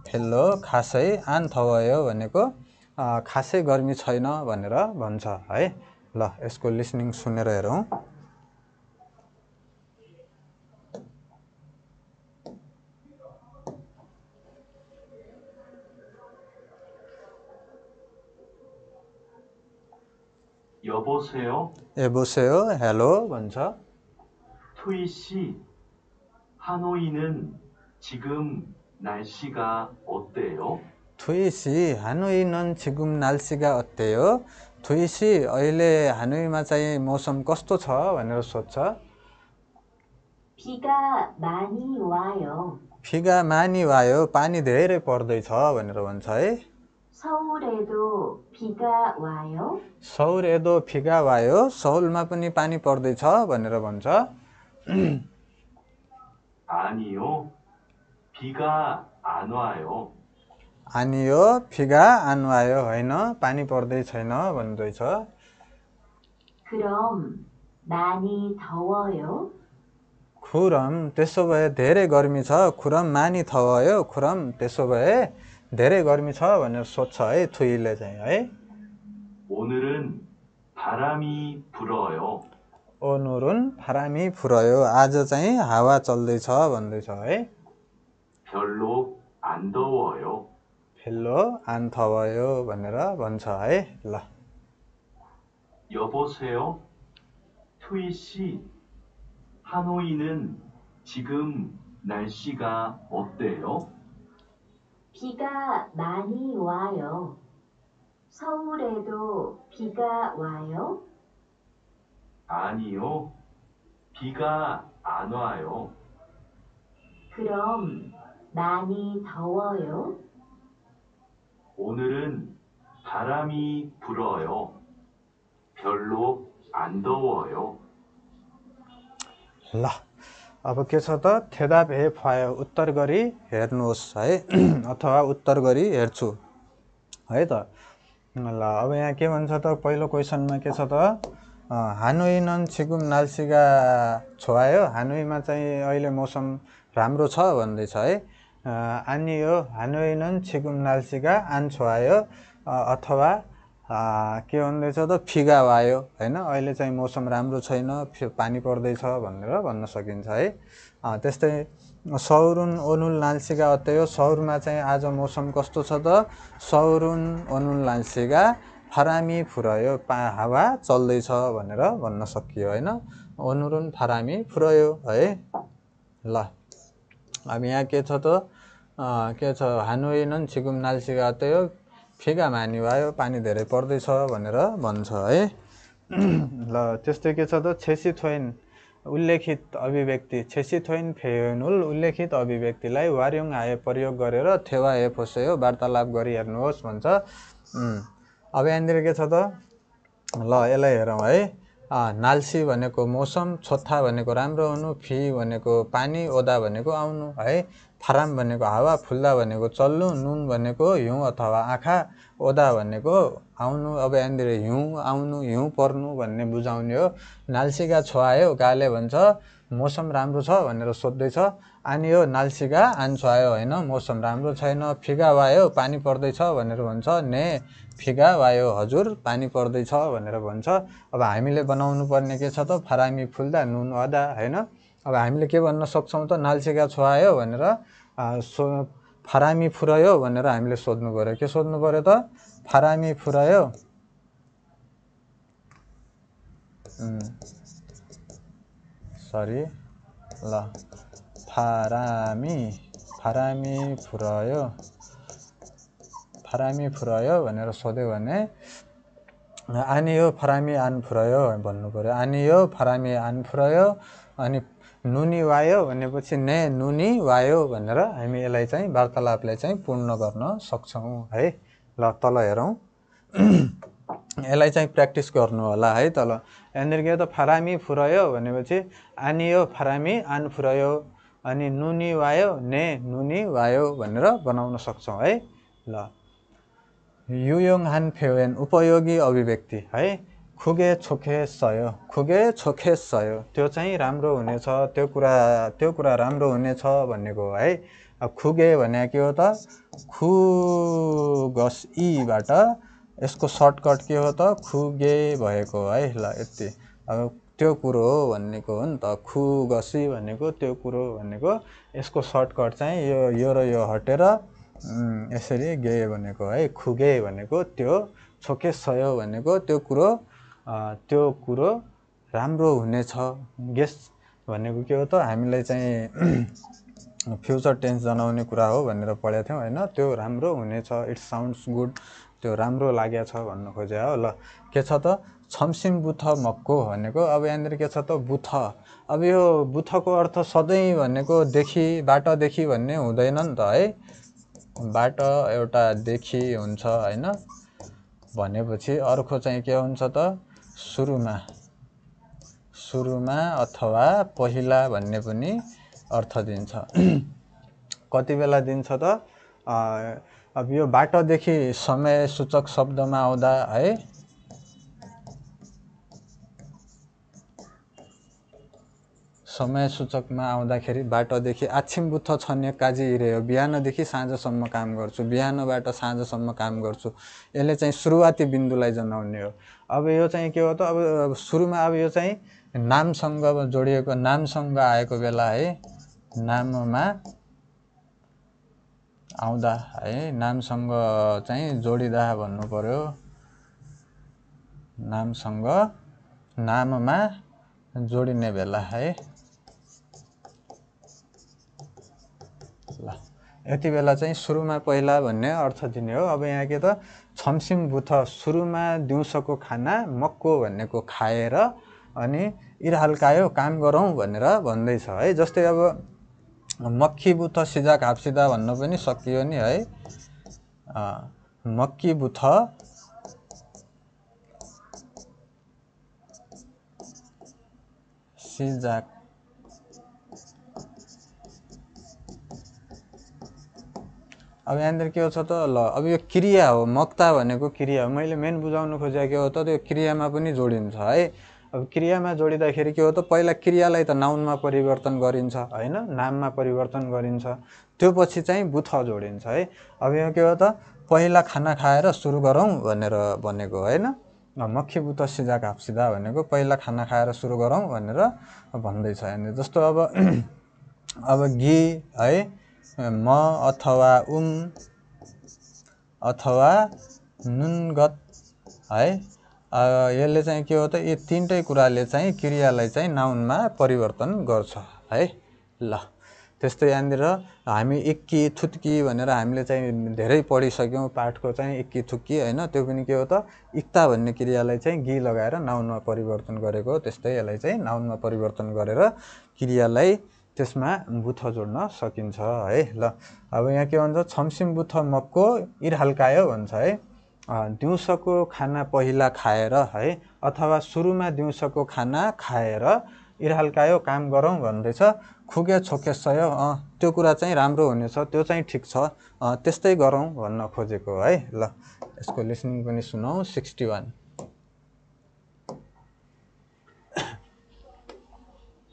फेल्लो खासै, आन थयो भनेको खासै गर्मी छैन भनेर भन्छ है। ल यसको लिसनिङ सुनेर हेरौँ। 여보세요? 여보세요? 헬로 भन्छ। 투이 씨, 하노이는 지금 날씨가 어때요? Thuy C, हानोई는 지금 날씨가 어때요? थुई सी, अहिले हानोईमा चाहिँ मौसम कस्तो छ भनेर सोध्छ। 비가 많이 와요. फिगा मानी वायो, पानी धेरै पर्दैछ भनेर भन्छ है। 서울에도 비가 와요. 서울에도 비가 와요, 서울मा पनि पानी पर्दैछ भनेर भन्छ। 아니요, 비가 안 와요. 아니요, 비가 안 와요, होइन पानी पर्दै छैन भन्दैछ। 그럼 많이 더워요. खुरम, त्यसो भए धेरै गर्मी छ। खुरम मानी थवयो, खुरम त्यसो भए धेरै गर्मी छ भनेर सोध्छ है थुइले चाहिँ है। 오늘은 바람이 불어요. ओनुरुन फारामी फुरयो, आज चाहिँ हावा चल्दैछ भन्दैछ है। 별로 안 더워요. फेल्लो आन थवयो भनेर भन्छ है। ल 여보세요? 투이 씨, 하노이는 지금 날씨가 어때요? 비가 많이 와요. 서울에도 비가 와요. 아니요, 비가 안 와요. 그럼 많이 더워요. 오늘은 바람이 불어요. 별로 안 더워요. ल अब के छ त, थेदाप हे फायो, उत्तर गरी हेर्नुहोस् है अथवा उत्तर गरी हेर्छु है त। ल अब यहाँ के भन्छ त, पहिलो क्वेसनमा के छ त, हानोईनन छिगुम नाल्सिगा छोआयो, हानोईमा चाहिँ अहिले मौसम राम्रो छ भन्दैछ है। आनियो हानोईनन छिगुम नाल्सिगा आन छोआयो, अथवा के भन्दैछ त फिगा वायो होइन, अहिले चाहिँ मौसम राम्रो छैन, पानी पर्दैछ भनेर भन्न सकिन्छ है। त्यस्तै सौरुन ओनुल नाल्सिगा अत्यो, सौरमा चाहिँ आज मौसम कस्तो छ त, सौरुन ओनुल नाल्सिगा फारामी फुरयो, हावा चल्दैछ भनेर भन्न सकियो होइन। ओनुरुन फारामी फुरयो है। ल अब यहाँ के छ त, के छ, हानोईनन छिगुम नाल्सिगा अत्यो, फिगा मानी वायो, पानी धेरै पर्दैछ भनेर भन्छ है। ल त्यस्तै के छ त, छेसिथोइन उल्लेखित अभिव्यक्ति, छेसिथोइन फेनुल उल्लेखित अभिव्यक्तिलाई वार्युङ आए प्रयोग गरेर थेवा ए फोसेयो वार्तालाप गरी हेर्नुहोस् भन्छ। अब यहाँनिर के छ त, ल यसलाई हेरौँ है। नाल्सी भनेको मौसम, छोथा भनेको राम्रो हुनु, फी भनेको पानी, ओदा भनेको आउनु है। फाराम भनेको हावा, फुल्दा भनेको चल्नु, नुन भनेको हिउँ अथवा आँखा, ओदा भनेको आउनु। अब यहाँनिर हिउँ आउनु, हिउँ पर्नु भन्ने बुझाउने हो। नाल्सीका छोआयो, गाले भन्छ मौसम राम्रो छ भनेर सोध्दैछ। आनी हो नाल्सीका, आन छोआयो होइन मौसम राम्रो छैन। फिगा वायो, पानी पर्दैछ भनेर भन्छ। ने फिगा वायो, हजुर पानी पर्दैछ भनेर भन्छ। अब हामीले बनाउनु पर्ने के छ त, फरामी फुल्दा नुन अदा होइन। अब हामीले के भन्न सक्छौँ त, नाल्सीका छोआयो भनेर फरामी फुरायो भनेर हामीले सोध्नु पर्यो। के सोध्नु पर्यो त, फरामी फुरायो सरी ल फरामी फुरायो भनेर सोध्यो भने आनी हो फरामी आन फुरायो भन्नु पर्यो। आनी हो फरामी आन फुरायो। अनि नुनी वायो भनेपछि ने नुनी वायो भनेर हामी यसलाई चाहिँ वार्तालापलाई चाहिँ पूर्ण गर्न सक्छौँ है। ल तल हेरौँ, यसलाई चाहिँ प्र्याक्टिस गर्नु होला है। तल यहाँनिर के त, फरामी फुरायो भनेपछि आनी हो फरामी आन फुरायो। अनि नुनी वायो ने नुनी वायो भनेर बनाउन सक्छौँ है। ल युयोङ हान फेवेन उपयोगी अभिव्यक्ति है। खुगे छोखे सयो, खुगे छोखे सयो त्यो चाहिँ राम्रो हुनेछ, त्यो कुरा राम्रो हुनेछ भन्नेको है। अब खुगे भने के हो त, खुगस ईबाट यसको सर्टकट के हो त, खुगे भएको है। ल यति, अब त्यो कुरो हो भन्नेको हो नि त, खुगसी भनेको त्यो कुरो भनेको, यसको सर्टकट चाहिँ यो र यो हटेर यसरी गे भनेको है। खुगे भनेको त्यो, छोके सयो भनेको त्यो कुरो राम्रो हुनेछ। गेस भनेको के हो त, हामीलाई चाहिँ फ्युचर टेन्स जनाउने कुरा हो भनेर पढेको थियौँ होइन। त्यो राम्रो हुनेछ, इट साउन्ड्स गुड, त्यो राम्रो लागेछ भन्न खोजे हो। ल के छ त, छम्सिम बुथ मक्को भनेको, अब यहाँनिर के छ त, बुथ। अब यो बुथको अर्थ सधैँ भनेको बाट देखि भन्ने हुँदैन नि त है। बाट एउटा देखि हुन्छ होइन, भनेपछि अर्को चाहिँ के हुन्छ त, सुरुमा अथवा पहिला भन्ने पनि अर्थ दिन्छ। कति बेला दिन्छ त, अब यो बाटोदेखि समय सूचक शब्दमा आउँदा है, समय सूचकमा आउँदाखेरि बाटोदेखि आछिम बुथ छन्ने काजी हिँड्यो, बिहानदेखि साँझसम्म काम गर्छु, बिहानबाट साँझसम्म काम गर्छु। यसले चाहिँ सुरुवाती बिन्दुलाई जनाउने हो। अब यो चाहिँ के हो त, अब सुरुमा अब यो चाहिँ नामसँग जोडिएको, नामसँग आएको बेला है, नाममा आउँदा है, नामसँग चाहिँ जोडिँदा भन्नु पर्यो। नामसँग नाममा जोडिने बेला है। ल यति बेला चाहिँ सुरुमा पहिला भन्ने अर्थ दिने हो। अब यहाँ के त, छम्सिम बुथ सुरुमा दिउँसोको खाना, मक्को भन्नेको खाएर, अनि इरहाल्कायो काम गरौँ भनेर भन्दैछ है। जस्तै अब मक्खी बुथ सिजा घाप्सिदा भन्न पनि सकियो नि है। मक्खी बुथ सिजा, अब यहाँनिर के छ त, ल अब यो क्रिया हो, मक्ता भनेको क्रिया हो। मैले मेन बुझाउनु खोजेको के हो त, त्यो क्रियामा पनि जोडिन्छ है। अब क्रियामा जोडिँदाखेरि के हो त, पहिला क्रियालाई त नाउनमा परिवर्तन गरिन्छ होइन, नाममा परिवर्तन गरिन्छ, त्यो पछि चाहिँ बुथ जोडिन्छ है। अब यो के हो त, पहिला खाना खाएर सुरु गरौँ भनेर भनेको होइन। मक्खी बुथ सिजा घाप्सिदा भनेको पहिला खाना खाएर सुरु गरौँ भनेर भन्दैछ यहाँनिर। जस्तो अब घी है, म अथवा अथवा नुनगत है, यसले चाहिँ के हो त, यी तीनटै कुराले चाहिँ क्रियालाई चाहिँ नाउनमा परिवर्तन गर्छ है। ल त्यस्तै यहाँनिर हामी इक्की थुत्की भनेर हामीले चाहिँ धेरै पढिसक्यौँ पाठको चाहिँ इक्की थुक्की होइन। त्यो पनि के हो त, इक्ता भन्ने क्रियालाई चाहिँ गी लगाएर नाउनमा परिवर्तन गरेको, त्यस्तै यसलाई चाहिँ नाउनमा परिवर्तन गरेर क्रियालाई त्यसमा बुथ जोड्न सकिन्छ है। ल अब यहाँ के भन्छ, छम्सिम बुथ मक्को इरहाल्कायो भन्छ है। दिउँसोको खाना पहिला खाएर है, अथवा सुरुमा दिउँसोको खाना खाएर इरहाल्कायो काम गरौँ भन्दैछ। खुगे छोकेसयो त्यो कुरा चाहिँ राम्रो हुनेछ, त्यो चाहिँ ठिक छ, त्यस्तै गरौँ भन्न खोजेको है। ल यसको लिसनिङ पनि सुनौ। 61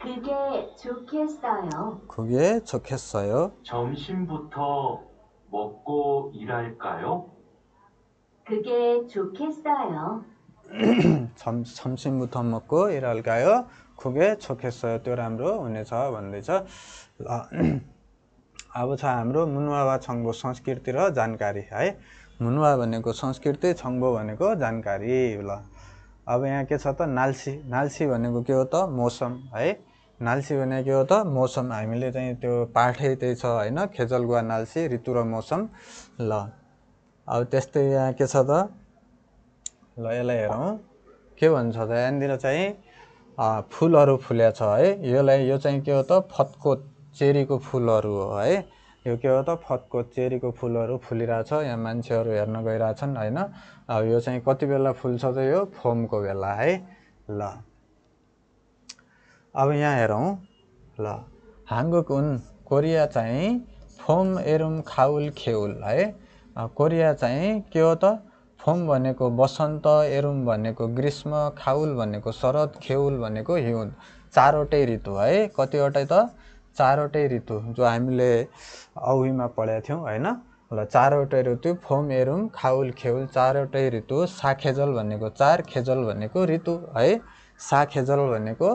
그게 좋겠어요. 그게 좋겠어요. 점심부터 먹고 일할까요? 그게 좋겠어요. 점심부터 먹고 일할까요? 그게 좋겠어요. त्यो राम्रो हुनेछ भन्दैछ। अब छ हाम्रो मुनुवा वा छङ्बो संस्कृति र जानकारी है। मुनुवा भनेको संस्कृति, छङ्बो भनेको जानकारी। ल अब यहाँ के छ त नाल्सी। नाल्सी भनेको के हो त मौसम है। नाल्सी भनेको के हो त मौसम। हामीले चाहिँ त्यो पाठै त्यही छ हैन, खेजलगुवा नाल्सी ऋतु र मौसम। ल अब त्यस्तै यहाँ के छ त, ल यसलाई हेरौँ के भन्छ त। यहाँनिर चाहिँ फुलहरू फुल्या छ है। यो चाहिँ के हो त फतकोत चेरीको फुलहरू हो है। यो के हो त फतकोत चेरीको फुलहरू फुलिरहेछ। यहाँ मान्छेहरू हेर्न गइरहेछन् हैन। अब यो चाहिँ कति बेला फुल्छ त, यो फोमको बेला है। ल अब यहाँ हेरौँ। ल हाङ्गुकुन कोरिया चाहिँ फोम एरुम खाउल खेउल है। कोरिया चाहिँ के हो त फोम भनेको वसन्त, एरुम भनेको ग्रीष्म, खाउल भनेको शरद, खेउल भनेको हिउँ। चारवटै ऋतु है। कतिवटै त चारवटै ऋतु जो हामीले औहीमा पढेका थियौँ हैन। ल चारवटै ऋतु फोम एरुम खाउल खेउल चारवटै ऋतु। साखेजल भनेको चार, खेजल भनेको ऋतु है। साखेजल भनेको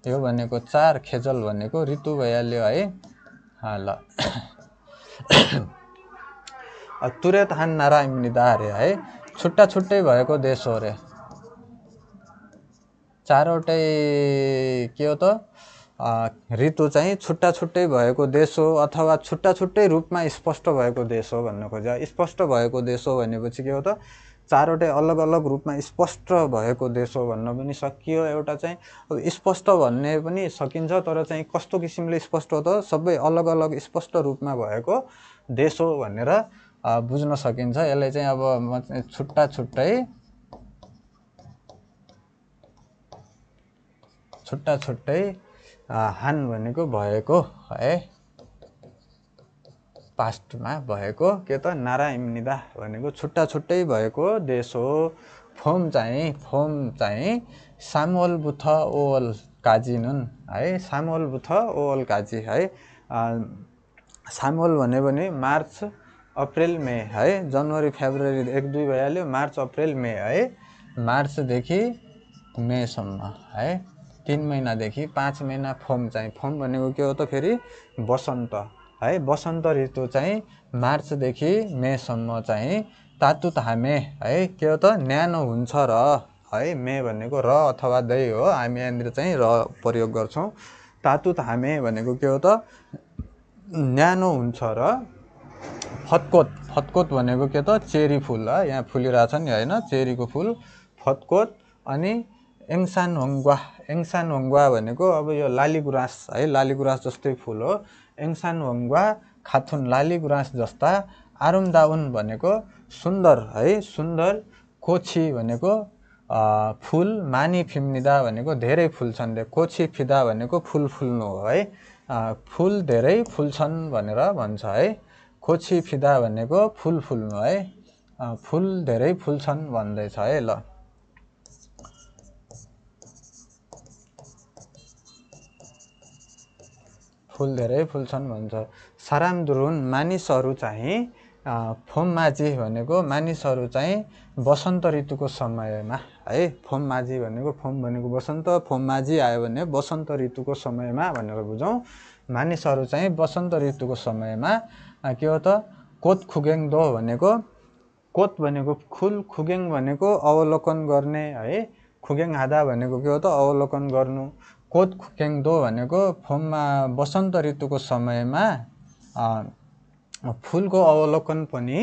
यो भनेको चार, खेजल भनेको ऋतु भइहाल्यो है। ल तुरेत हान नारा इम्निदा अरे है। छुट्टा छुट्टै भएको देश हो रे। चारवटै के हो त ऋतु चाहिँ छुट्टा छुट्टै भएको देश हो अथवा छुट्टा छुट्टै रूपमा स्पष्ट भएको देश हो भन्न खोज्यो। स्पष्ट भएको देश हो भनेपछि के हो त चारवटै अलग अलग रूपमा स्पष्ट भएको देश हो भन्न पनि सकियो। एउटा चाहिँ अब स्पष्ट भन्ने पनि सकिन्छ, तर चाहिँ कस्तो किसिमले स्पष्ट हो त सबै अलग अलग स्पष्ट रूपमा भएको देश हो भनेर बुझ्न सकिन्छ। यसलाई चाहिँ अब छुट्टा छुट्टै हान भनेको भएको है, पास्टमा भएको। के त नारा इम्निदा भनेको छुट्टा छुट्टै भएको देश हो। फोम चाहिँ सामोल बुथ ओल काजी नुन है। सामोल बुथ ओल काजी है। सामोल भन्यो भने मार्च अप्रिल मे है। जनवरी फेब्रुअरी 1-2 भइहाल्यो। मार्च अप्रिल मे है। मार्चदेखि मेसम्म है, 3 महिनादेखि 5 महिना। फोम भनेको के हो त फेरि वसन्त है। वसन्त ऋतु चाहिँ मार्चदेखि मेसम्म चाहिँ तातु थामे है। के हो त न्यानो हुन्छ र है। मे भनेको र अथवा दै हो, हामी यहाँनिर चाहिँ र प्रयोग गर्छौँ। तातु थामे भनेको के हो त न्यानो हुन्छ र। फतकोत भनेको के त चेरी फुल है। यहाँ फुलिरहेछ नि हैन, चेरीको फुल फतकोत। अनि एङसान होङ्गवा भनेको अब यो लाली गुराँस है। लाली गुराँस जस्तै फुल हो। एङसान होङ्गवा खाथुन लाली गुराँस जस्ता। आरुम दाउन भनेको सुन्दर है, सुन्दर। कोछी भनेको फुल। मानी फिम्निदा भनेको धेरै फुल्छन् रे। कोछी फिदा भनेको फुल फुल्नु हो है। फुल धेरै फुल्छन् भनेर भन्छ है। कोछी फिदा भनेको फुल फुल्नु है। फुल धेरै फुल्छन् भन्दैछ है। ल फुल धेरै फुल्छन् भन्छ। सारामदुरुन मानिसहरू चाहिँ फोममाझी भनेको मानिसहरू चाहिँ वसन्त ऋतुको समयमा है। फोममाझी भनेको फोम भनेको वसन्त, फोममाझी आयो भने वसन्त ऋतुको समयमा भनेर बुझौँ। मानिसहरू चाहिँ वसन्त ऋतुको समयमा के हो त कोत खुगेङ दो भनेको, कोत भनेको फुल, खुगेङ भनेको अवलोकन गर्ने है। खुगेङ हादा भनेको के हो त अवलोकन गर्नु। कोत खुगेङ दो भनेको फोममा वसन्त ऋतुको समयमा फुलको अवलोकन पनि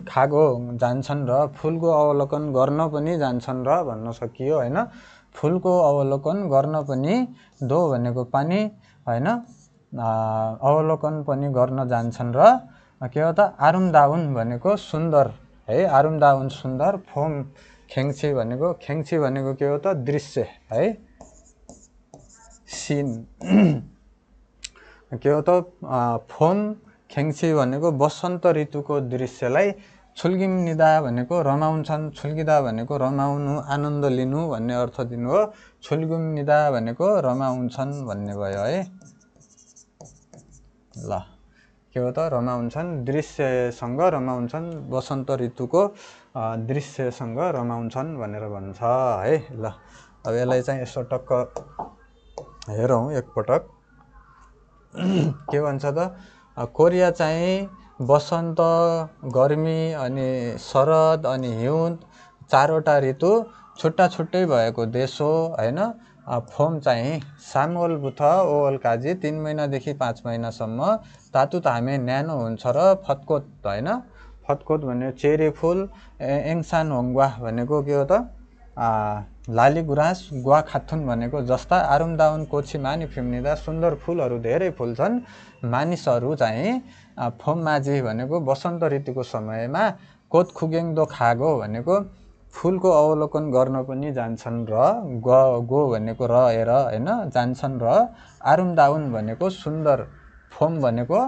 खागो जान्छन् र फुलको अवलोकन गर्न पनि जान्छन् र भन्न सकियो हैन। फुलको अवलोकन गर्न पनि दो भनेको पानी हैन, अवलोकन पनि गर्न जान्छन् र। के हो त आरुमदाउन भनेको सुन्दर है। आरुमदाउन सुन्दर। फोम खेङ्ची भनेको के हो त दृश्य है, सिन। के हो त फोम खेङ्छी भनेको वसन्त ऋतुको दृश्यलाई छुल्गिम्निदा भनेको रमाउँछन्, छुल्किदा भनेको रमाउनु, आनन्द लिनु भन्ने अर्थ दिनु हो। छुल्गिम्निदा भनेको रमाउँछन् भन्ने भयो है। ल के हो त रमाउँछन्, दृश्यसँग रमाउँछन्, वसन्त ऋतुको दृश्यसँग रमाउँछन् भनेर भन्छ है। ल अब यसलाई चाहिँ यसो टक्क हेरौँ एकपटक। के भन्छ त कोरिया चाहिँ वसन्त, गर्मी अनि शरद अनि हिउँद चारवटा ऋतु छुट्टा छुट्टै भएको देश हो हैन। फोम चाहिँ सामोलबुथ ओवलकाजी 3 महिनादेखि 5 महिनासम्म तातु तामे न्यानो हुन्छ र फतकोत हैन। फतकोत भन्ने चेरी फुल, एङसान होङ्गवा भनेको के हो त लाली गुराँस, गुवा खाथुन भनेको जस्ता आरुमदाउन कोछी मानि फिम्निदा सुन्दर फुलहरू धेरै फुल्छन्। मानिसहरू चाहिँ फोममाझी भनेको वसन्त ऋतुको समयमा कोत खुगेङदो खागो भनेको फुलको अवलोकन गर्न पनि जान्छन् र गो भनेको रहेर हैन जान्छन् र आरुमदाउन भनेको सुन्दर, फोम भनेको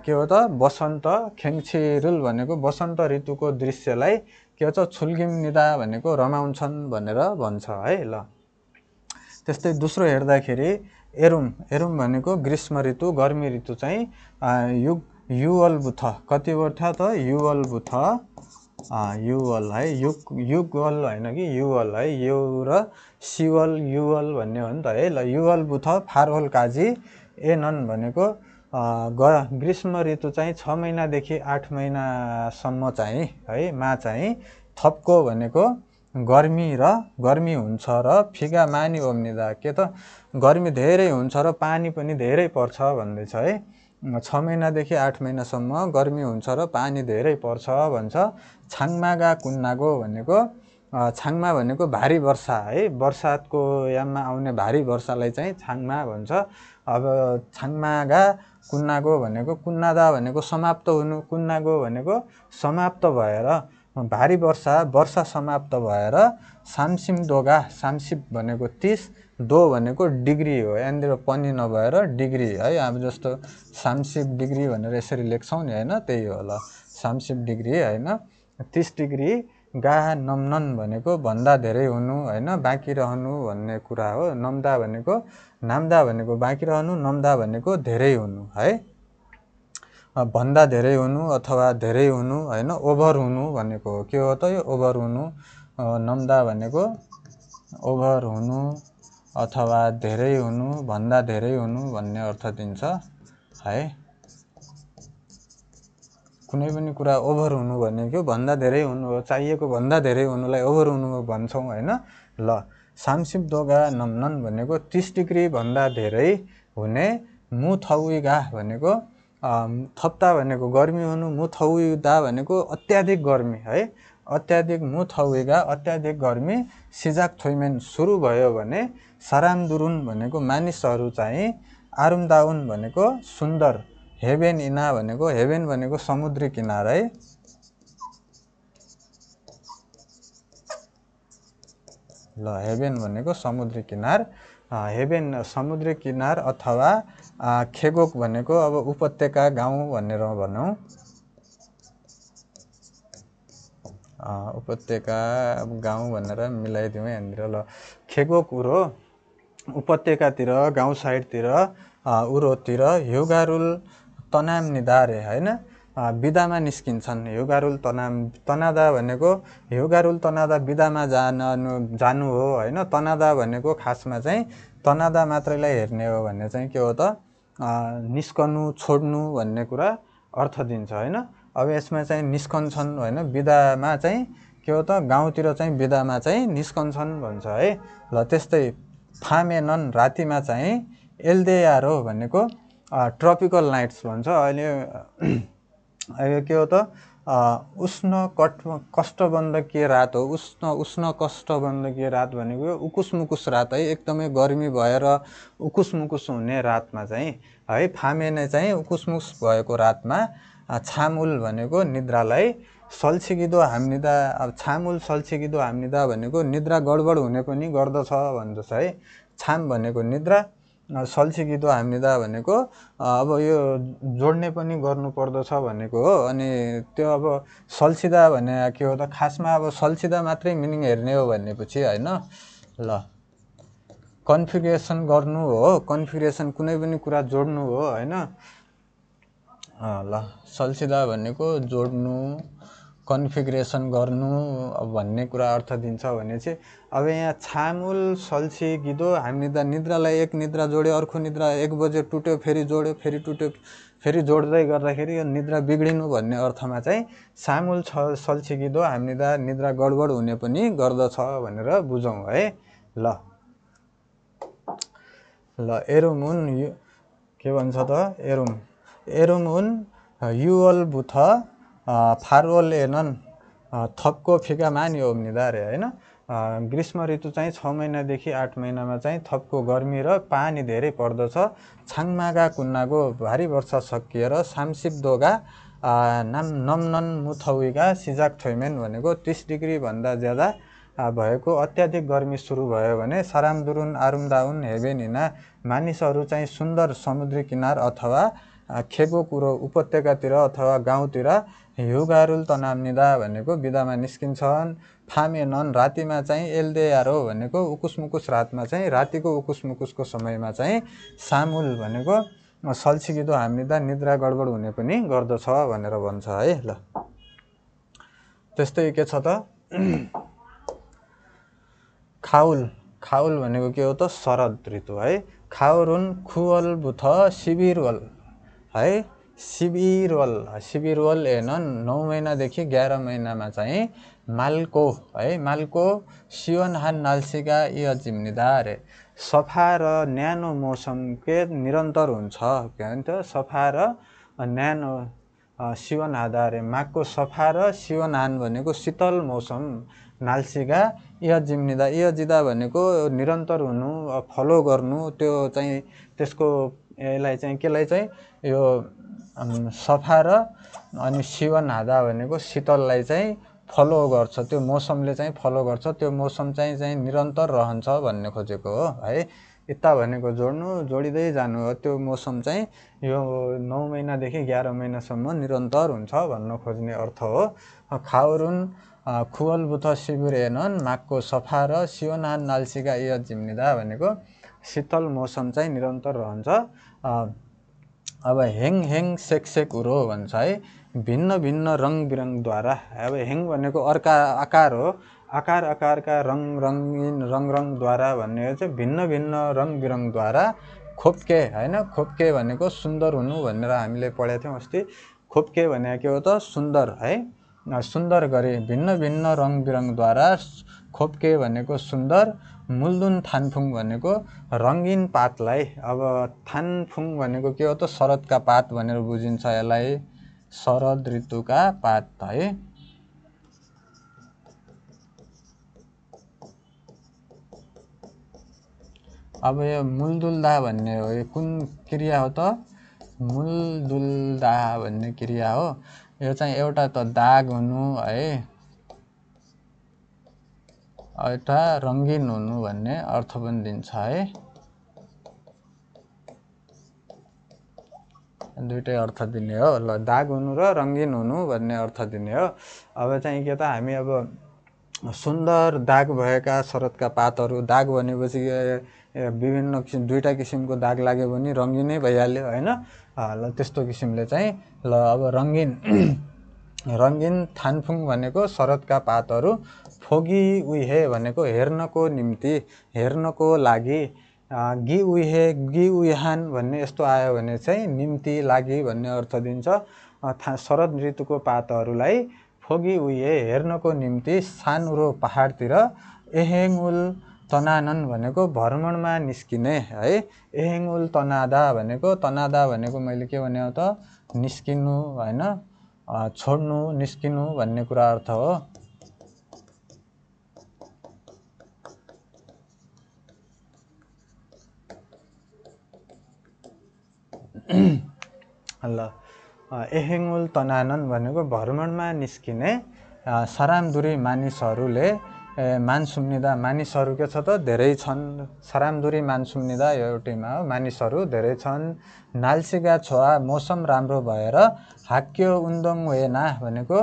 के हो त वसन्त, खेङ्छिरुल भनेको वसन्त ऋतुको दृश्यलाई के हो त छुल्गिम्निदा भनेको रमाउँछन् भनेर भन्छ है। ल त्यस्तै दोस्रो हेर्दाखेरि एरुम भनेको ग्रीष्म ऋतु, गर्मी ऋतु चाहिँ युवलबुथ कति वर्ष त युवलबुथ युवल है, युगल होइन कि युवल है, यु र सिवल युवल भन्ने हो नि त है। ल युवलबुथ फारहोल काजी एनन भनेको ग्रीष्म ऋतु चाहिँ 6 महिनादेखि 8 महिनासम्म चाहिँ है मा चाहिँ थपको भनेको गर्मी हुन्छ र फिगा मानी ओम्निदा के त गर्मी धेरै हुन्छ र पानी पनि धेरै पर्छ भन्दैछ है। 6 महिनादेखि 8 महिनासम्म गर्मी हुन्छ र पानी धेरै पर्छ भन्छ। छाङमागा कुन्नागो भनेको छाङमा भनेको भारी वर्षा है, बर्सातको याममा आउने भारी वर्षालाई चाहिँ छाङमा भन्छ। अब छाङमागा कुन्नागो भनेको कुन्नादा भनेको समाप्त हुनु, कुन्नागो भनेको समाप्त भएर भारी वर्षा समाप्त भएर सामसिम दोगा, सामसिप भनेको 30, दो भनेको डिग्री हो, यहाँनिर पनि नभएर डिग्री है। अब जस्तो सामसिप डिग्री भनेर यसरी लेख्छौँ नि होइन, त्यही हो। ल सामसिप डिग्री होइन 30 डिग्री गा नम्नन भनेको भन्दा धेरै हुनु होइन, बाँकी रहनु भन्ने कुरा हो। नाम्दा भनेको बाँकी रहनु, नम्दा भनेको धेरै हुनु है, भन्दा धेरै हुनु अथवा धेरै हुनु होइन, ओभर हुनु भनेको हो। के हो त यो ओभर हुनु, नम्दा भनेको ओभर हुनु अथवा धेरै हुनु, भन्दा धेरै हुनु भन्ने अर्थ दिन्छ है। कुनै पनि कुरा ओभर हुनु भनेको भन्दा धेरै हुनु हो, चाहिएको भन्दा धेरै हुनुलाई ओभर हुनु भन्छौँ होइन। ल सामसिप दोगा नम्नन भनेको 30 डिग्री भन्दा धेरै हुने, मुथौइगा भनेको थप्ता भनेको गर्मी हुनु, मुथौइदा भनेको अत्याधिक गर्मी है, अत्याधिक मुथौइगा अत्याधिक गर्मी, सिजाक थोइमेन सुरु भयो भने, सारामदुरुन भनेको मानिसहरू चाहिँ, आरुमदाउन भनेको सुन्दर, हेभेन इना भनेको समुद्री किनार है। ल हेभेन भनेको समुद्री किनार, हेभेन समुद्री किनार अथवा खेगोक भनेको अब उपत्यका गाउँ भनेर भनौँ, उपत्यका गाउँ भनेर मिलाइदिउँ यहाँनिर। ल खेगोक उरो उपत्यकातिर, गाउँ साइडतिर, उरोतिर युगारुल तनाम निधारे होइन बिदामा निस्किन्छन्। युगारुल तनादा भनेको युगारुल तनादा बिदामा जानु हो होइन। तनादा भनेको खासमा चाहिँ तनादा मात्रैलाई हेर्ने हो भने चाहिँ के हो त निस्कनु, छोड्नु भन्ने कुरा अर्थ दिन्छ होइन। अब यसमा चाहिँ निस्कन्छन् होइन, बिदामा चाहिँ के हो त गाउँतिर चाहिँ बिदामा चाहिँ निस्कन्छन् भन्छ है। ल त्यस्तै फामेनन रातिमा चाहिँ एल्देयारो भनेको ट्रपिकल नाइट्स भन्छ। अहिले के हो त उष्ण कष्टबन्धकीय रात हो। उष्ण कष्टबन्धकीय रात भनेको उकुस रात है, एकदमै गर्मी भएर उकुस हुने रातमा चाहिँ है, फामेने चाहिँ उकुस भएको रातमा छामुल भनेको निद्रालाई, सल्छिगिदो हाम्निदा, अब छामुल सल्छिगिदो हाम्निदा भनेको निद्रा गडबड हुने पनि गर्दछ भन्दछ है। छाम भनेको निद्रा, सल्छिगिदो हामीदा भनेको अब यो जोड्ने पनि गर्नुपर्दछ भनेको हो। अनि त्यो अब सल्छिदा भने के हो त, खासमा अब सल्छिदा मात्रै मिनिङ हेर्ने हो भनेपछि होइन। ल कन्फिगरेसन गर्नु हो, कन्फिगरेसन कुनै पनि कुरा जोड्नु हो होइन। ल सल्छिदा भनेको जोड्नु, कन्फिगरेसन गर्नु भन्ने कुरा अर्थ दिन्छ भने चाहिँ अब यहाँ छामुल सल्छिगिदो हामीदा निद्रालाई एक निद्रा जोड्यो, अर्को निद्रा 1 बजे टुट्यो, फेरि जोड्यो, फेरि टुट्यो, फेरि जोड्दै गर्दाखेरि यो निद्रा बिग्रिनु भन्ने अर्थमा चाहिँ सामुल सल्छिगिदो हामीदा निद्रा गडबड हुने पनि गर्दछ भनेर बुझौँ है। ल एरुमुन के भन्छ त, एरुमुन युअल बुथ फारवल एनन थपको फिका मानि ओम्निदा रे होइन। ग्रीष्म ऋतु चाहिँ 6 महिनादेखि 8 महिनामा चाहिँ थपको गर्मी र पानी धेरै पर्दछ। छाङमागा कुन्नाको भारी वर्षा सकिएर सामसिपदोगा नम्नन मुथौइगा सिजाक थोइमेन भनेको 30 डिग्री भन्दा ज्यादा भएको अत्याधिक गर्मी सुरु भयो भने सारामदुरुन आरुमदाउन हेबेनिना मानिसहरू चाहिँ सुन्दर समुद्री किनार अथवा खेगो कुरो उपत्यकातिर अथवा गाउँतिर हिउगारुल तनाम्निदा भनेको बिदामा निस्किन्छन्। फामेनन रातिमा चाहिँ एल्देयारो भनेको उकुसमुकुस रातमा चाहिँ रातिको उकुसमुकुसको समयमा चाहिँ सामुल भनेको सल्छिगिदो हामीदा निद्रा गडबड हुने पनि गर्दछ भनेर भन्छ है। ल त्यस्तै के छ त, खाउल भनेको के हो त, शरद ऋतु है। खाउरुन खुवल बुथ शिविरवल है। शिविरवल एनन 9 महिनादेखि 11 महिनामा चाहिँ मालको है। मालको सिवनहान नाल्सिका य जिम्निदा रे सफा र न्यानो मौसम के निरन्तर हुन्छ। के भन्छ सफा र न्यानो सिवन हादा रे माघको सफा र सिवनहान भनेको शीतल मौसम, नाल्सिका य जिम्निदा य जिदा भनेको निरन्तर हुनु, फलो गर्नु, त्यो चाहिँ त्यसको यसलाई चाहिँ केलाई चाहिँ यो सफा र अनि सिवन हादा भनेको शीतललाई चाहिँ फलो गर्छ, त्यो मौसमले चाहिँ फलो गर्छ, त्यो मौसम चाहिँ निरन्तर रहन्छ भन्ने खोजेको हो है। यता भनेको जोड्नु, जोडिँदै जानु हो, त्यो मौसम चाहिँ यो 9 महिनादेखि 11 महिनासम्म निरन्तर हुन्छ भन्न खोज्ने अर्थ हो। खाउरुन खुवल बुथ शिविर एनन माघको सफा र सिवनहान नाल्सिका य जिम्निदा भनेको शीतल मौसम चाहिँ निरन्तर रहन्छ। अब हेङ सेक उरो भन्छ है। भिन्न भिन्न रङ बिरङद्वारा, अब हेङ भनेको अर्का आकार हो, आकारका रङद्वारा भन्ने चाहिँ भिन्न भिन्न रङ बिरङद्वारा खोप्के होइन। खोप्के भनेको सुन्दर हुनु भनेर हामीले पढेको थियौँ अस्ति। खोप्के भनेको के हो त, सुन्दर है, सुन्दर गरी भिन्न भिन्न रङ बिरङद्वारा खोप्के भनेको सुन्दर। मुल्दुन थानफुङ भनेको रङ्गिन पातलाई, अब थानफुङ भनेको के हो त, शरदका पात भनेर बुझिन्छ यसलाई, शरद ऋतुका पात है। अब यो मुल्दुल्दा भन्ने हो, यो कुन क्रिया हो त, मुल्दुल्दा भन्ने क्रिया हो। यो चाहिँ एउटा त दाग हुनु है, एउटा रङ्गिन हुनु भन्ने अर्थ पनि दिन्छ है, दुईटै अर्थ दिने हो। ल दाग हुनु र रङ्गिन हुनु भन्ने अर्थ दिने हो। अब चाहिँ के त, हामी अब सुन्दर दाग भएका शरदका पातहरू, दाग भनेपछि विभिन्न किसिम दुईटा किसिमको दाग लाग्यो भने रङ्गिनै भइहाल्यो होइन। ल त्यस्तो किसिमले चाहिँ ल अब रङ्गिन थानफुङ भनेको शरदका पातहरू। फोगी उहे भनेको हेर्नको निम्ति, हेर्नको लागि। गी उहान भन्ने यस्तो आयो भने चाहिँ निम्ति, लागि भन्ने अर्थ दिन्छ। शरद ऋतुको पातहरूलाई फोगी उहे हेर्नको निम्ति सानुरो पहाडतिर, एहेङुल तनानन भनेको भ्रमणमा निस्किने है। एहेङुल तनादा भनेको मैले के भने हो त, निस्किनु होइन, छोड्नु, निस्किनु भन्ने कुरा अर्थ हो। ल एहेङुल तनानन भनेको भ्रमणमा निस्किने। सरामदुरी मानिसहरूले मानसुम्निदा मानिसहरू के छ त धेरै छन् सरामदुरी मानसुम्निदा यो एउटैमा हो मानिसहरू धेरै छन् नाल्सिगा छोआ मौसम राम्रो भएर हाक्यो उन्दोङ वेना भनेको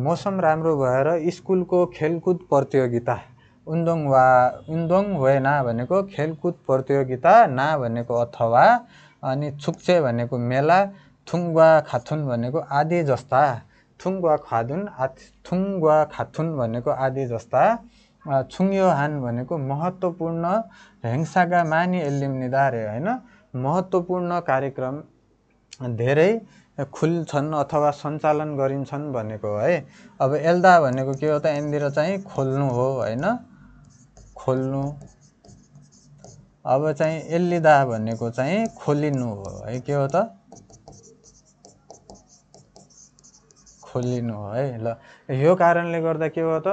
मौसम राम्रो भएर स्कुलको खेलकुद प्रतियोगिता उन्दोङ वेना भनेको खेलकुद प्रतियोगिता ना भनेको अथवा अनि छुक्चे भनेको मेला थुङ्वा खाथुन भनेको आदि जस्ता थुङ्वा खाथुन भनेको आदि जस्ता छुङ्योहान भनेको महत्त्वपूर्ण हेङ्सागा मानि एल्लिम्निदा रे हैन महत्त्वपूर्ण कार्यक्रम धेरै खुल्छन् अथवा सञ्चालन गरिन्छन् भनेको है अब एल्दा भनेको के हो त यहाँनिर चाहिँ खोल्नु हो हैन खोल्नु अब चाहिँ एल्लिदा भनेको चाहिँ खोलिनु हो है के हो त खोलिनु हो है ल यो कारणले गर्दा के हो त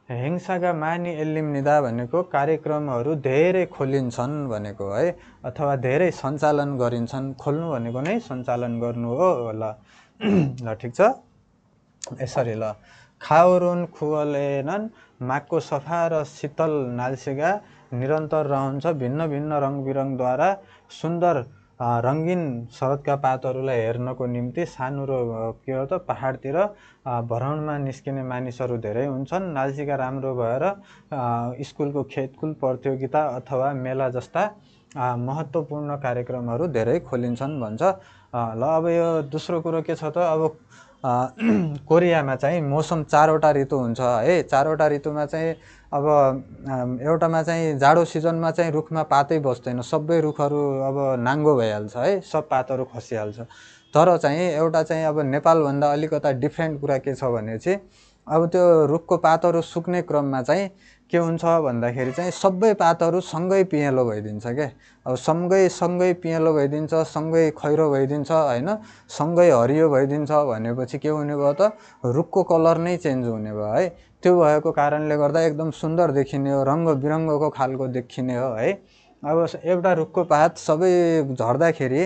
हेङ्सागा मानि एल्लिम्निदा भनेको कार्यक्रमहरू धेरै खोलिन्छन् भनेको है अथवा धेरै सञ्चालन गरिन्छन् खोल्नु भनेको नै सञ्चालन गर्नु हो ल ल ठिक छ यसरी ल खाउरुन खुवलेनन् मागको सफा र शीतल नाल्सिगा निरन्तर रहन्छ भिन्न भिन्न रङबिरङद्वारा सुन्दर रङ्गिन शरदका पातहरूलाई हेर्नको निम्ति सानो र के हो त पहाडतिर भ्रमणमा निस्किने मानिसहरू धेरै हुन्छन् नाल्सिगा राम्रो भएर स्कुलको खेलकुद प्रतियोगिता अथवा मेला जस्ता महत्त्वपूर्ण कार्यक्रमहरू धेरै खोलिन्छन् भन्छ ल अब यो दोस्रो कुरो के छ त अब कोरियामा चाहिँ मौसम 4वटा ऋतु हुन्छ है 4वटा ऋतुमा चाहिँ अब एउटामा चाहिँ जाडो सिजनमा चाहिँ रुखमा पातै बस्दैन सबै रुखहरू अब नाङ्गो भइहाल्छ है सब पातहरू खसिहाल्छ तर चाहिँ एउटा चाहिँ अब नेपालभन्दा अलिकता डिफ्रेन्ट कुरा के छ भने चाहिँ अब त्यो रुखको पातहरू सुक्ने क्रममा चाहिँ के हुन्छ भन्दाखेरि चाहिँ सबै पातहरू सँगै पिँहेलो भइदिन्छ के अब सँगै पिँहेलो भइदिन्छ सँगै खैरो भइदिन्छ हैन सँगै हरियो भइदिन्छ भनेपछि के हुने भयो त रुखको कलर नै चेन्ज हुने भयो है त्यो भएको कारणले गर्दा एकदम सुन्दर देखिने हो रङ्ग बिरङ्गको खालको देखिने हो है अब एउटा रुखको पात सबै झर्दाखेरि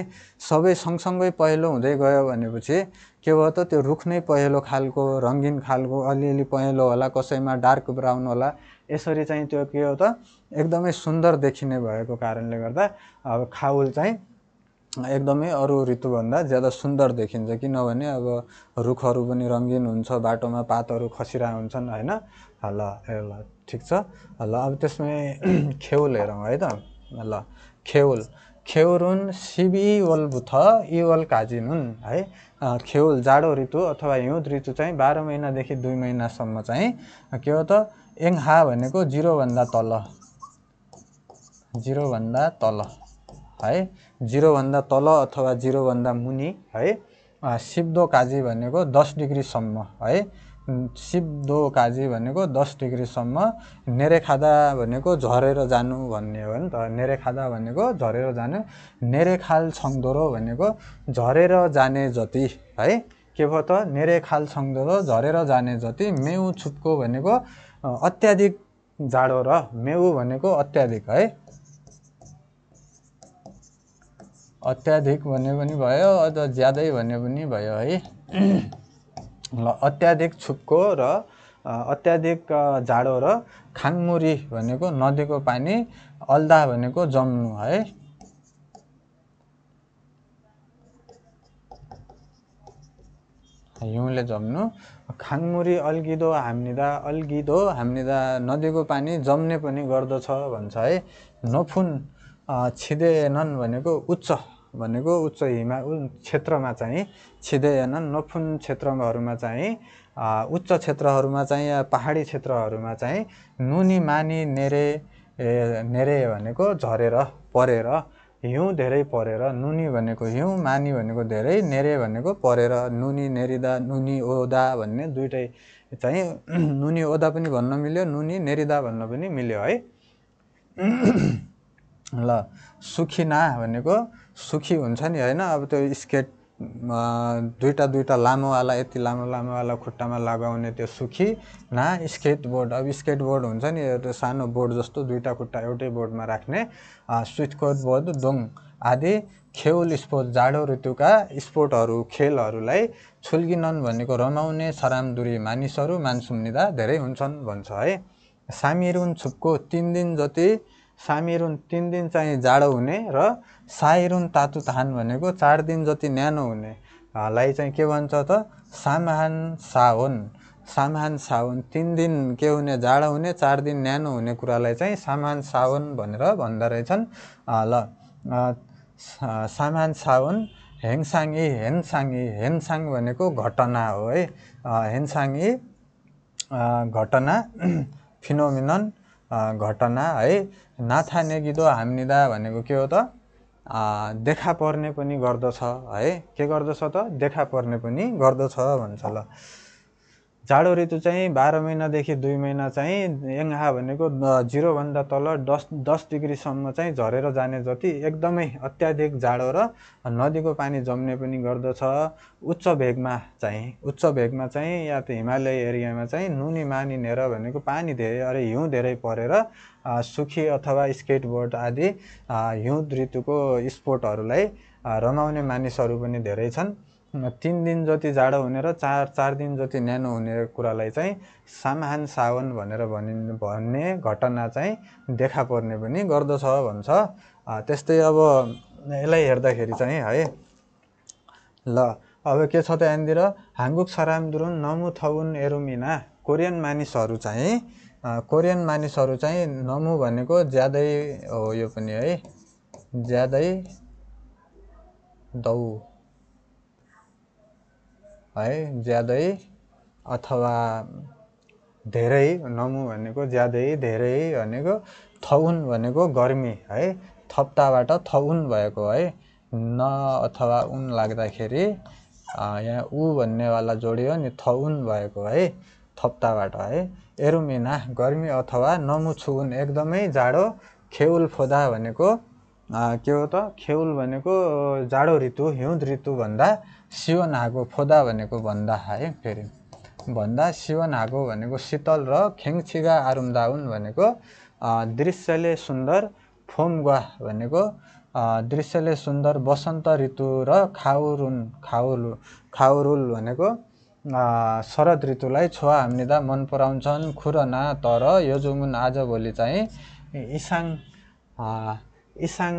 सबै सँगसँगै पहेँलो हुँदै गयो भनेपछि के भयो त त्यो रुख नै पहेँलो खालको रङ्गिन खालको अलिअलि पहेँलो होला कसैमा डार्क ब्राउन होला यसरी चाहिँ त्यो के हो त एकदमै सुन्दर देखिने भएको कारणले गर्दा अब खाउल चाहिँ एकदमै अरू ऋतुभन्दा ज्यादा सुन्दर देखिन्छ किनभने अब रुखहरू पनि रङ्गिन हुन्छ बाटोमा पातहरू खसिरहेको हुन्छन् हैन ल ल ठिक छ ल अब त्यसमै खेउल हेरौँ है त ल खेउरुन सिबी वलबुथ इवल काजिनुन है खेउल जाडो ऋतु अथवा हिउँद ऋतु चाहिँ 12 महिनादेखि 2 महिनासम्म चाहिँ के हो त एङहा भनेको 0 भन्दा तल है 0 भन्दा तल अथवा 0 भन्दा मुनि है सिब्दो काजी भनेको 10 डिग्रीसम्म है सिब्दो काजी भनेको 10 डिग्रीसम्म नेरेखादा भनेको झरेर जानु भन्ने हो नि त नेरेखादा भनेको झरेर जानु नेरेखाल छङदोरो भनेको झरेर जाने जति है के भयो त नेरेखाल छङदोरो झरेर जाने जति मेउ छुप्को भनेको अत्याधिक जाडो र मेउ भनेको अत्याधिक है अत्याधिक भने पनि भयो अझ ज्यादै भने पनि भयो है ल अत्याधिक छुप्को र अत्याधिक जाडो र खाङमुरी भनेको नदीको पानी अल्दा भनेको जम्नु है हिउँले जम्नु खाङमुरी अल्गिदो हाम्निदा नदीको पानी जम्ने पनि गर्दछ भन्छ है नफुन छिदेनन् भनेको उच्च हिमा क्षेत्रमा चाहिँ छिदेनन् नफुन क्षेत्रहरूमा चाहिँ उच्च क्षेत्रहरूमा चाहिँ या पहाडी क्षेत्रहरूमा चाहिँ नुनी मानी नेरे भनेको झरेर परेर हिउँ धेरै परेर नुनी भनेको हिउँ मानी भनेको धेरै नेरे भनेको परेर नुनी नेरिदा नुनी ओदा भन्ने दुईटै चाहिँ नुनी ओदा पनि भन्न मिल्यो नुनी नेरिदा भन्न पनि मिल्यो है ल सुखिना भनेको सुखी हुन्छ नि हैन अब त्यो स्केट दुईटा लामोवाला यति लामोवाला खुट्टामा लगाउने त्यो सुखी ना स्केटबोर्ड अब स्केटबोर्ड हुन्छ नि त्यो सानो बोर्ड जस्तो दुईटा खुट्टा एउटै बोर्डमा राख्ने स्विटकोट बोर्ड दोङ आदि खेउल स्पोर्ट जाडो ऋतुका स्पोर्टहरू खेलहरूलाई छुल्गिनन् भनेको रमाउने सरामदुरी मानिसहरू मानसुम्निदा धेरै हुन्छन् भन्छ है सामिरुन छुपको 3 दिन जति सामिरुन 3 दिन चाहिँ जाडो हुने र साइरुन तातुतान भनेको 4 दिन जति न्यानो हुने लाई चाहिँ के भन्छ त सामहान सावन 3 दिन के हुने जाडो हुने 4 दिन न्यानो हुने कुरालाई चाहिँ सामहान सावन भनेर भन्दो रहेछन् सामहान सावन हेनसाङ भनेको घटना हो है हेनसाङी घटना फिनोमिनन घटना है नाथा नेगिदो हाम्निदा भनेको के हो त देखा पर्ने पनि गर्दछ है के गर्दछ त देखा पर्ने पनि गर्दछ भन्छ ल जाडो ऋतु चाहिँ 12 महिनादेखि 2 महिना चाहिँ यङहा भनेको 0 भन्दा तल 10 डिग्रीसम्म चाहिँ झरेर जाने जति एकदमै अत्याधिक जाडो र नदीको पानी जम्ने पनि गर्दछ उच्च भेगमा चाहिँ या त हिमालय एरियामा चाहिँ नुनी मानी नेर भनेको पानी धेरै अरे हिउँ धेरै परेर सुखी अथवा स्केटबोर्ड आदि हिउँ ऋतुको स्पोर्टहरूलाई रमाउने मानिसहरू पनि धेरै छन् 3 दिन जति जाडो हुने र 4 दिन जति न्यानो हुने कुरालाई चाहिँ सामहान सावन भनेर भन्ने घटना चाहिँ देखा पर्ने पनि गर्दछ भन्छ त्यस्तै अब यसलाई हेर्दाखेरि चाहिँ है ल अब के छ त यहाँनिर हाङ्गुक सरामदुरुन नमु थउन एरुमिना कोरियन मानिसहरू चाहिँ नमु भनेको ज्यादै हो यो पनि है ज्यादै दौ है ज्यादै अथवा धेरै नमु भनेको ज्यादै धेरै भनेको थउन भनेको गर्मी है थप्ताबाट थउन भएको है न अथवा उन लाग्दाखेरि यहाँ उ भन्नेवाला जोडियो नि थउन भएको है थप्ताबाट है एरुमिना गर्मी अथवा नमु छुन एकदमै जाडो खेउल फोदा भनेको के हो त खेउल भनेको जाडो ऋतु हिउँद ऋतु भन्दा सिवन हागो फोदा भनेको भन्दा है फेरि भन्दा सिवन हागो भनेको शीतल र खेङछिगा आरुमदाउन भनेको दृश्यले सुन्दर फोमगुवा भनेको दृश्यले सुन्दर बसन्त ऋतु र खाउरुल भनेको शरद ऋतुलाई छोवा हाम्निदा मन पराउँछन् खुरना तर यो जुमुन आजभोलि चाहिँ इसाङ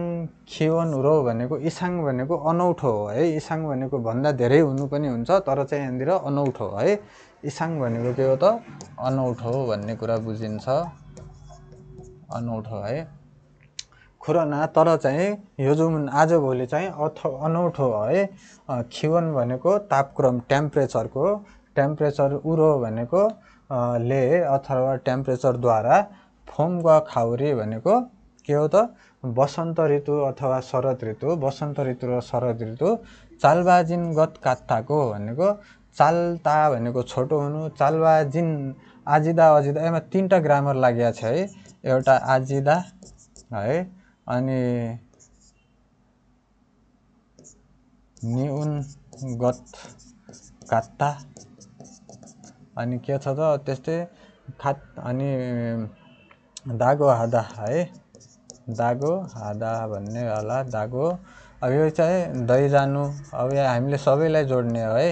खिवन उरो भनेको इसाङ भनेको अनौठो हो है इसाङ भनेको भन्दा धेरै हुनु पनि हुन्छ तर चाहिँ यहाँनिर अनौठो है इसाङ भनेको के हो त अनौठो भन्ने कुरा बुझिन्छ अनौठो है खुरना तर चाहिँ यो जुन आजभोलि चाहिँ अनौठो है खिवन भनेको तापक्रम टेम्परेचर उरो भनेको ले अथवा टेम्परेचरद्वारा फोमगुवा खाउरी भनेको के हो त बसन्त ऋतु अथवा शरद ऋतु बसन्त ऋतु र शरद ऋतु चालबाजिन गत कात्ताको भनेको चालता भनेको छोटो हुनु चालबाजिन आजिदा यसमा 3टा ग्रामर लागेको छ है एउटा आजिदा है अनि निउन गत कात्ता अनि के छ त त्यस्तै अनि दागो हादा है दागो हादा भन्नेवाला दागो अब यो चाहिँ दै जानु अब यहाँ हामीले सबैलाई जोड्ने हो है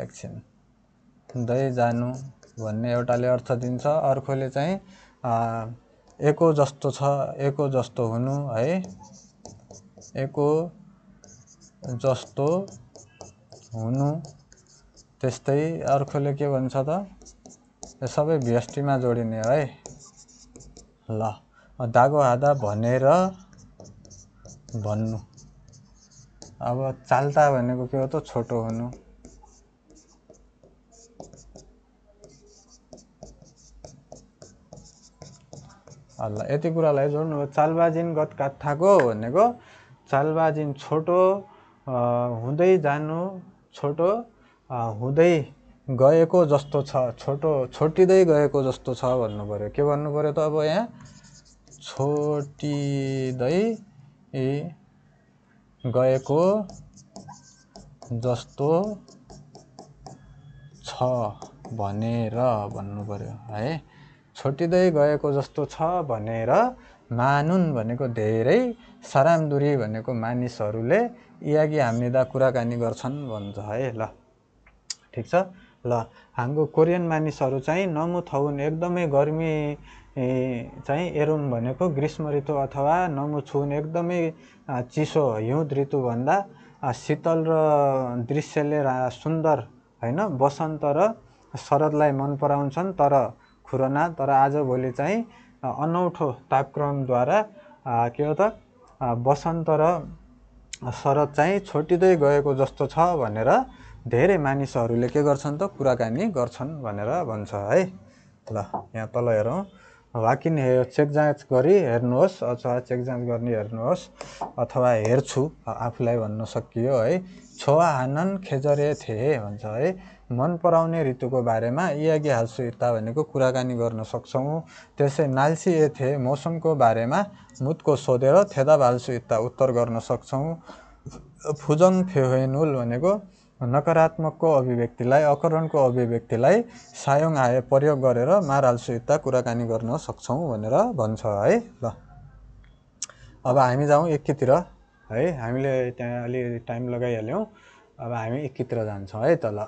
एकछिन दै जानु भन्ने एउटाले अर्थ दिन्छ अर्कोले चाहिँ एको जस्तो छ एको जस्तो हुनु है एको जस्तो हुनु त्यस्तै अर्कोले के भन्छ त यो सबै व्यष्टिमा जोडिने है ल दागो हादा भनेर भन्नु अब चाल्ता भनेको के हो त छोटो हुनु ल यति कुरालाई जोड्नु चालबाजिन गत कात्थाको भनेको चालबाजिन छोटो हुँदै जानु छोटो हुँदै गएको जस्तो छ छोटिँदै गएको जस्तो छ भन्नु पर्यो के भन्नु पर्यो त अब यहाँ छोटिँदै गएको जस्तो छ भनेर भन्नु पर्यो है छोटिँदै गएको जस्तो छ भनेर मानुन भनेको धेरै सरामदुरी भनेको मानिसहरूले यागी हामीदा कुराकानी गर्छन् भन्छ है ल ठीक छ ल हाम्रो कोरियन मानिसहरू चाहिँ नमु थौन एकदमै गर्मी चाहिँ एरुम भनेको ग्रीष्म ऋतु अथवा नमु छुन एकदमै चिसो हिउँद ऋतुभन्दा शीतल र दृश्यले सुन्दर होइन वसन्त र शरदलाई मन पराउँछन्। तर आजभोलि चाहिँ अनौठो तापक्रमद्वारा के हो त वसन्त र शरद चाहिँ छोटिँदै गएको जस्तो छ भनेर धेरै मानिसहरूले के गर्छन् त कुराकानी गर्छन् भनेर भन्छ है। ल यहाँ तल हेरौँ, वाकिन चेक जाँच गरी हेर्नुहोस् अथवा चेक जाँच गर्ने हेर्नुहोस् अथवा हेर्छु आफूलाई भन्न सकियो है। छोवा हानन खेजरे थिए भन्छ है। मन पराउने ऋतुको बारेमा इयागी हाल्छु इता भनेको कुराकानी गर्न सक्छौँ। त्यसै नाल्सी ए थिए मौसमको बारेमा मुदको सोधेर थेदा हाल्छु इता उत्तर गर्न सक्छौँ। फुजङ फेहुनुल भनेको नकारात्मकको अभिव्यक्तिलाई अकरणको अभिव्यक्तिलाई सायोङ आए प्रयोग गरेर माराल्छु इत्ता कुराकानी गर्न सक्छौँ भनेर भन्छ है। ल अब हामी जाउँ एकीतिर है, हामीले त्यहाँ अलि टाइम लगाइहाल्यौँ। अब हामी एकीतिर जान्छौँ है त। ल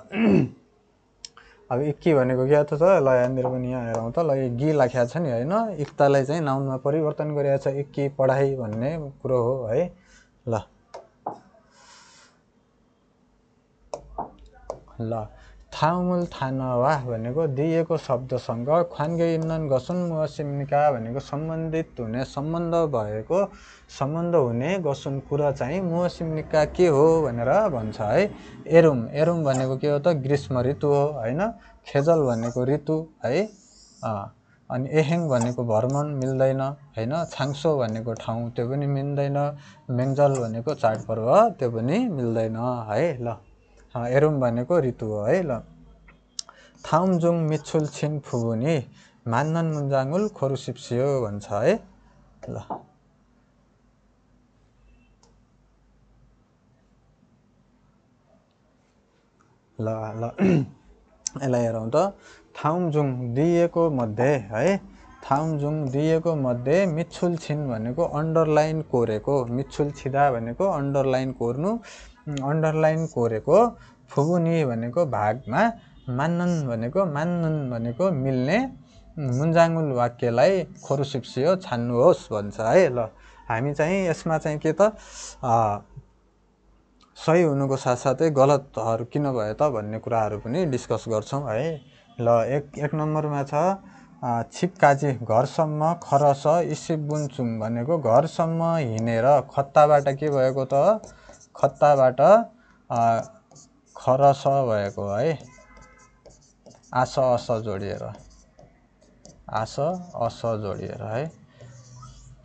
अब एकी भनेको क्या त ल यहाँनिर पनि यहाँ हेरौँ त। ल गी लेखेको छ नि होइन, एकतालाई चाहिँ नाउनमा परिवर्तन गरिएको छ एकी पढाइ भन्ने कुरो हो है। ल थाउमुल थानवा भनेको दिएको शब्दसँग ख्वान्गे इन्नन गसुन मुसिमनिका भनेको सम्बन्धित हुने सम्बन्ध हुने गसुन कुरा चाहिँ मुसिमनिका के हो भनेर भन्छ है। एरुम भनेको के हो त ग्रीष्म ऋतु हो होइन। खेजल भनेको ऋतु है। अनि एहेङ भनेको भ्रमण मिल्दैन होइन। छाङसो भनेको ठाउँ त्यो पनि मिल्दैन। मेङ्जल भनेको चाडपर्व त्यो पनि मिल्दैन है। ल एरुम भनेको ऋतु हो है। ल थाउमजुङ मिच्छुल छिन फुबुनी मान्नन मुन्जाङुल खोरुसिप्सियो भन्छ है। ल यसलाई हेरौँ त। थाउमजुङ दिएको मध्ये है, थाउमजुङ दिएको मध्ये मिच्छुल छिन भनेको अन्डरलाइन कोरेको, मिच्छुल छिदा भनेको अन्डरलाइन कोर्नु, अन्डरलाइन कोरेको, फुबुनी भनेको भागमा, मान्नन भनेको मिल्ने, मुन्जाङुल वाक्यलाई खोरुसिप्सियो छान्नुहोस् भन्छ है। ल हामी चाहिँ यसमा चाहिँ के त सही हुनुको साथसाथै गलतहरू किन भयो त भन्ने कुराहरू पनि डिस्कस गर्छौँ है। ल एक नम्बरमा छ छिपकाजी घरसम्म खरस इसिबुन्चुङ भनेको घरसम्म हिँडेर खत्ताबाट के भएको त खत्ताबाट खरस भएको है। आस अस जोडिएर है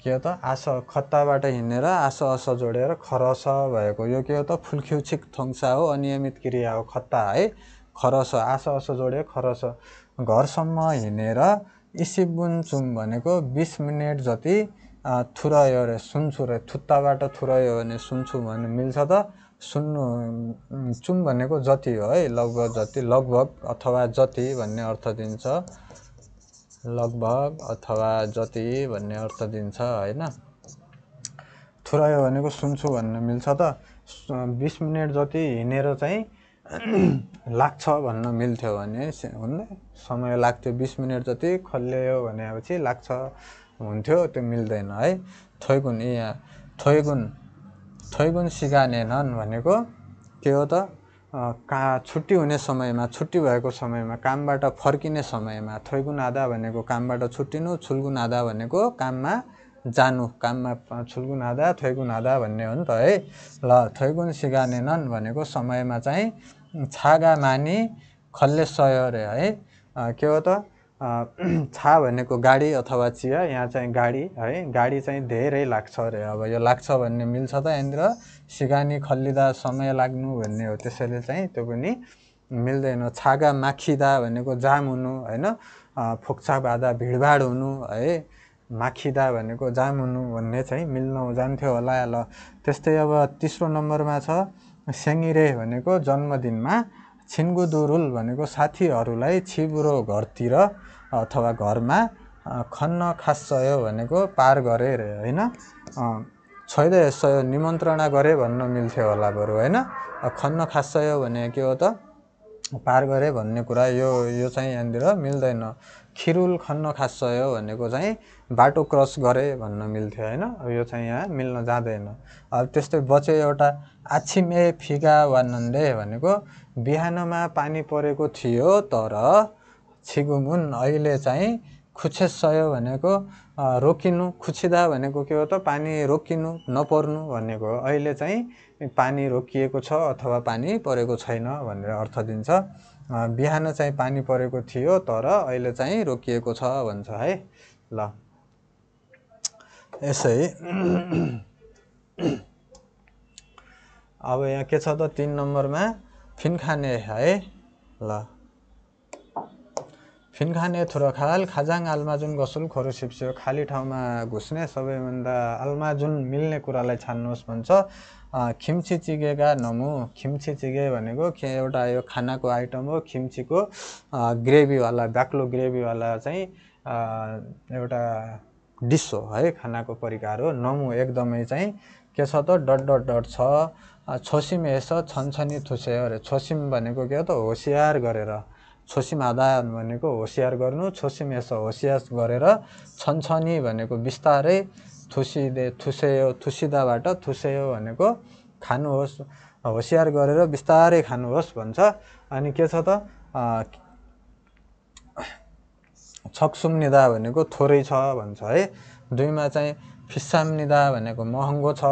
के हो त आस खत्ताबाट हिँडेर आस अस जोडेर खरस भएको। यो के हो त फुल्ख्युछिक थोङ्सा हो, अनियमित क्रिया हो खत्ता है। खरस आस अस जोडे खरस। घरसम्म हिँडेर इसिबुन्चुङ भनेको 20 मिनट जति थुरयो रे सुन्छु रे। थुत्ताबाट थुरयो भने सुन्छु भन्नु मिल्छ त। सुन्नु चुङ भनेको जति हो है, लगभग जति, लगभग अथवा जति भन्ने अर्थ दिन्छ। लगभग अथवा जति भन्ने अर्थ दिन्छ होइन। थुरयो भनेको सुन्छु भन्न मिल्छ त। 20 मिनट जति हिँडेर चाहिँ लाग्छ भन्न मिल्थ्यो भने हुन्न, समय लाग्थ्यो। 20 मिनट जति खल्ल्यायो भनेपछि लाग्छ हुन्थ्यो, त्यो मिल्दैन है। थोइगुन सिगानेनन् भनेको के हो त छुट्टी हुने समयमा, छुट्टी भएको समयमा, कामबाट फर्किने समयमा। थोइगुन आधा भनेको कामबाट छुट्टिनु, छुल्गुन आधा भनेको काममा जानु। काममा छुल्गुन आधा थोइगुन आधा भन्ने हो नि त है। ल थोइगुन सिगानेनन् भनेको समयमा चाहिँ छागा मानी खल्लेसयो रे है। के हो त छा भनेको गाडी अथवा चिया, यहाँ चाहिँ गाडी है। गाडी चाहिँ धेरै लाग्छ अरे। अब यो लाग्छ भन्ने मिल्छ त यहाँनिर। सिगानी खल्लिँदा समय लाग्नु भन्ने हो, त्यसैले चाहिँ त्यो पनि मिल्दैन। छागा माखिँदा भनेको जाम हुनु होइन। फोक्सा बाँधा भिडभाड हुनु है। माखिँदा भनेको जाम हुनु भन्ने चाहिँ मिल्न जान्थ्यो होला। ल त्यस्तै अब तेस्रो नम्बरमा छ सेङ्गिरे भनेको जन्मदिनमा, छिन्गुदुरुल भनेको साथीहरूलाई छिबुरो घरतिर अथवा घरमा, खन्न खासयो भनेको पार गरे रे होइन। छैद यसयो निमन्त्रणा गरे भन्न मिल्थ्यो होला बरु होइन। खन्न खासयो भने के हो त पार गरे भन्ने कुरा यो चाहिँ यहाँनिर मिल्दैन। खिरुल खन्न खास्सयो भनेको चाहिँ बाटो क्रस गरे भन्न मिल्थ्यो होइन, यो चाहिँ यहाँ मिल्न जाँदैन। अब त्यस्तै बच्यो एउटा आछिमे फिगा वा नन्दे भनेको बिहानमा पानी परेको थियो तर छिगुमुन अहिले चाहिँ खुछेसयो भनेको रोकिनु, खुछिदा भनेको के हो त पानी रोकिनु नपर्नु भनेको हो। अहिले चाहिँ पानी रोकिएको छ अथवा पानी परेको छैन भनेर अर्थ दिन्छ। बिहान चाहिँ पानी परेको थियो तर अहिले चाहिँ रोकिएको छ भन्छ है। ल यसै अब यहाँ के छ त 3 नम्बरमा फिनखाने है। ल फिनखाने थुरखाल खाजाङ आल्माजुन गसुल खोरो सिप्स्यो, खाली ठाउँमा घुस्ने सबैभन्दा आल्माजुन मिल्ने कुरालाई छान्नुहोस् भन्छ। खिम्ची चिगेका नमु, खिम्ची चिगे भनेको एउटा यो खानाको आइटम हो। खिम्चीको ग्रेभीवाला बाक्लो ग्रेभीवाला चाहिँ एउटा डिस हो है, खानाको परिकार हो। नमु एकदमै चाहिँ के छ त डट डट डट छ। छोसिम यसो छनछनी थुसे अरे, छोसिम भनेको के हो त होसियार गरेर, छोसिम आदा भनेको होसियार गर्नु, छोसिम यसो होसियार गरेर, छनछनी भनेको बिस्तारै, थुसेयो थुसिदाबाट थुसेयो भनेको खानुहोस्, होसियार गरेर बिस्तारै खानुहोस् भन्छ। अनि के छ त छक्सुम्निदा भनेको थोरै छ भन्छ है। 2 मा चाहिँ फिस्साम्निदा भनेको महँगो छ।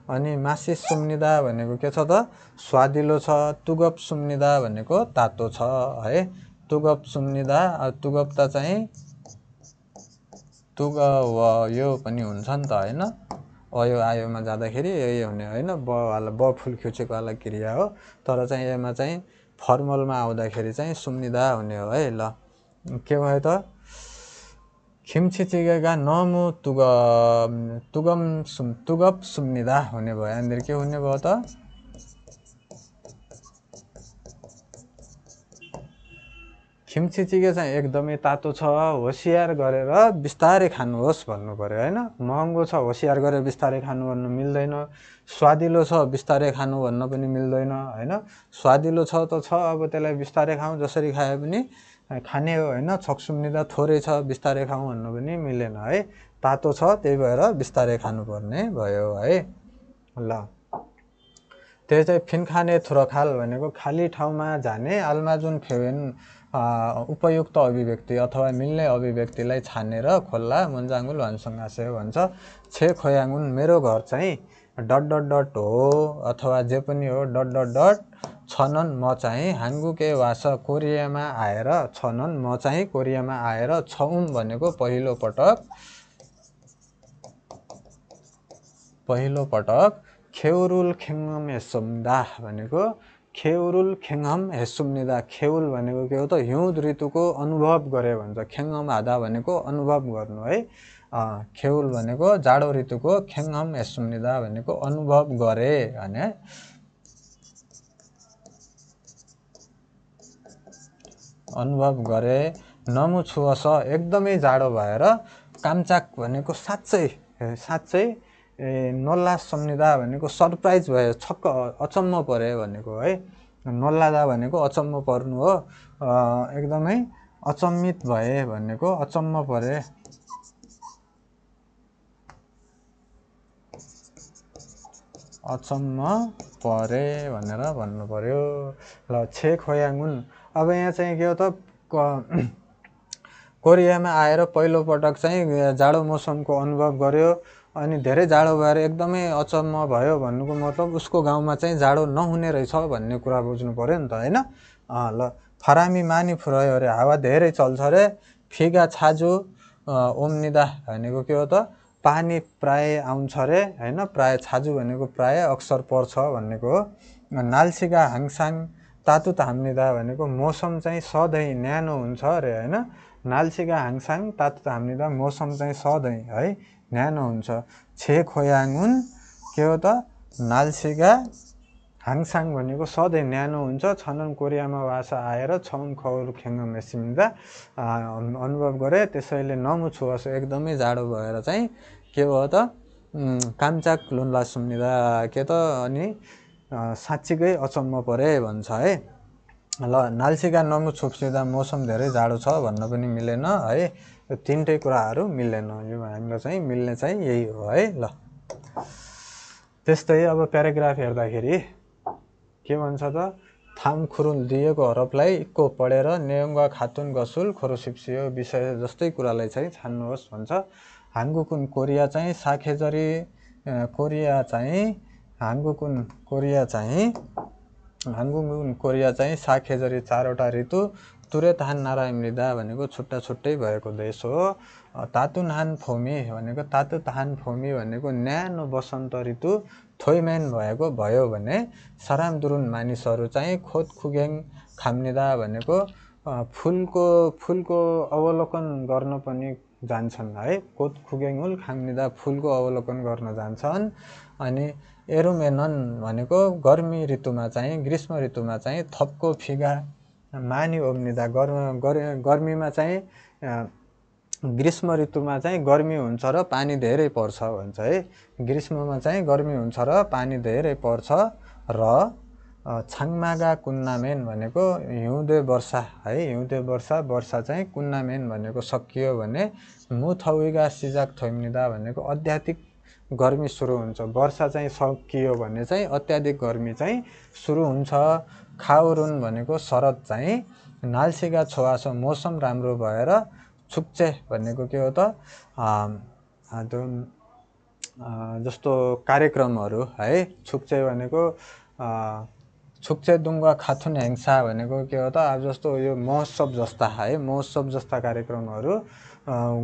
अनि मासी सुम्निदा भनेको के छ त स्वादिलो छ। तुगप सुम्निदा भनेको तातो छ है। तुगप सुम्निदा, तुगप त चाहिँ तुग व यो पनि हुन्छ नि त होइन, अयो आयोमा जाँदाखेरि यही हुने होइन, बवाला ब फुल खिचेकोवाला क्रिया हो। तर चाहिँ यसमा चाहिँ फर्मलमा आउँदाखेरि चाहिँ सुम्निदा हुने हो है। ल के भयो त खिम्ची चिगेका नमु तुगप सुम्निदा हुने भयो। यहाँनिर के हुने भयो त खिम्ची चिगे चाहिँ एकदमै तातो छ, होसियार गरेर बिस्तारै खानुहोस् भन्नु पर्यो होइन। महँगो छ होसियार गरेर बिस्तारै खानु भन्नु मिल्दैन। स्वादिलो छ बिस्तारै खानु भन्न पनि मिल्दैन होइन। स्वादिलो छ त छ, अब त्यसलाई बिस्तारै खाउँ जसरी खाए पनि खाने हो होइन। छक्सुम्निदा थोरै छ बिस्तारै खाउँ भन्नु पनि मिलेन है। तातो छ त्यही भएर बिस्तारै खानुपर्ने भयो है। ल त्यो चाहिँ फिनखाने थुरखाल भनेको खाली ठाउँमा जाने, आल्माजुन फेवेन उपयुक्त अभिव्यक्ति अथवा मिल्ने अभिव्यक्तिलाई छानेर खोल्ला मुन्जाङ्गुल भान्सुङ्गासे भन्छ। छे खोयाङ्गुन मेरो घर चाहिँ डट डट डट हो अथवा जे पनि हो डट डट डट छनन् म चाहिँ हाङ्गुके वास कोरियामा आएर, छनन् म चाहिँ कोरियामा आएर, छौँ भनेको पहिलो पटक, खेउरुल खेङ्गम हेसुम्दा भनेको खेउरुल खेङ्गम हेसुम्निदा, खेउल भनेको के हो त हिउँद ऋतुको अनुभव गरे भन्छ। खेङ्गम हादा भनेको अनुभव गर्नु है। खेउल भनेको जाडो ऋतुको, खेङ्गम हेसुम्निदा भनेको अनुभव गरे भने। अनुभव गरे। नमु छुवस एकदमै जाडो भएर, कामचाक भनेको साँच्चै नल्ला सम्निदा भनेको सरप्राइज भयो, छक्क अचम्म परे भनेको है। नल्लादा भनेको अचम्म पर्नु हो, एकदमै अचम्मित भए भनेको अचम्म परे। अचम्म परे भनेर भन्नु पर्यो। ल छे खोयाङ्गुन, अब यहाँ चाहिँ के हो त कोरियामा आएर पहिलोपटक चाहिँ जाडो मौसमको अनुभव गर्यो अनि धेरै जाडो भएर एकदमै अचम्म भयो भन्नुको मतलब उसको गाउँमा चाहिँ जाडो नहुने रहेछ भन्ने कुरा बुझ्नु पर्यो नि त होइन। ल फरामी मानी फुरायो अरे, हावा धेरै चल्छ अरे। फिगा छाजु ओम्निदा भनेको के हो त पानी प्राय आउँछ अरे होइन। प्राय छाजु भनेको प्राय अक्सर पर्छ भनेको हो। नाल्सिगा हाङसाङ तातु ताम्निदा भनेको मौसम चाहिँ सधैँ न्यानो हुन्छ अरे होइन। नाल्सिगा हाङसाङ तातु ताम्निदा मौसम चाहिँ सधैँ है न्यानो हुन्छ। छे खोयाङ्गुन के हो त नाल्सिगा हाङसाङ भनेको सधैँ न्यानो हुन्छ। छनन कोरियामा भाषा आएर छौन खौर खेङ्गम हेसिम्दा अनुभव गरे, त्यसैले नमु छुवासो एकदमै जाडो भएर चाहिँ के भयो त कामचाक लुन्ला सुम्निदा के त अनि साँच्चीकै अचम्म परे भन्छ है। ल नाल्सीका नमु छुप्सिँदा मौसम धेरै जाडो छ भन्न पनि मिलेन है। यो तिनटै कुराहरू मिल्दैन। यो हामीलाई चाहिँ मिल्ने चाहिँ यही हो है। ल त्यस्तै अब प्याराग्राफ हेर्दाखेरि के भन्छ त, थाम खुरुल दिएको हरफलाई इक्को पढेर नेयङ्गा खातुन गसुल खोरो सिप्सियो विषय जस्तै कुरालाई चाहिँ छान्नुहोस् भन्छ। हाङ्गुकुन कोरिया चाहिँ साखेजरी हाङ्गुकुन कोरिया चाहिँ साखेजरी 4वटा ऋतु तुरे ताहान नारायण मृदा भनेको छुट्टा छुट्टै भएको देश हो। तातु नाहान फोमी भनेको तातु ताहान फोमी भनेको न्यानो वसन्त ऋतु थोइमेन भएको भयो भने सराम दुरुन मानिसहरू चाहिँ खोत खुगेङ खाम्निदा भनेको फुलको अवलोकन गर्न पनि जान्छन् है। खोत खुगेङुल खाम्निदा फुलको अवलोकन गर्न जान्छन्। अनि एरुमेनन भनेको गर्मी ऋतुमा चाहिँ ग्रीष्म ऋतुमा चाहिँ थपको फिगा मानि ओम्निदा गर्मीमा चाहिँ ग्रीष्म ऋतुमा चाहिँ गर्मी हुन्छ र पानी धेरै पर्छ भन्छ है। ग्रीष्ममा चाहिँ गर्मी हुन्छ र पानी धेरै पर्छ र छाङमागा कुन्नामेन भनेको हिउँदे वर्षा है। हिउँदे वर्षा चाहिँ कुन्नामेन भनेको सकियो भने मुथौइगा सिजाक थोइम्निदा भनेको अत्याधिक गर्मी सुरु हुन्छ। वर्षा चाहिँ सकियो भने चाहिँ अत्याधिक गर्मी चाहिँ सुरु हुन्छ। खाउरुन भनेको शरद चाहिँ नाल्सीगा छोवासो मौसम राम्रो भएर छुक्चे भनेको के हो त, जस्तो कार्यक्रमहरू है। छुक्चे भनेको छुक्चे दुङ्गा खाथुन हेङ्सा भनेको के हो त, अब जस्तो यो महोत्सव जस्ता है, महोत्सव जस्ता कार्यक्रमहरू,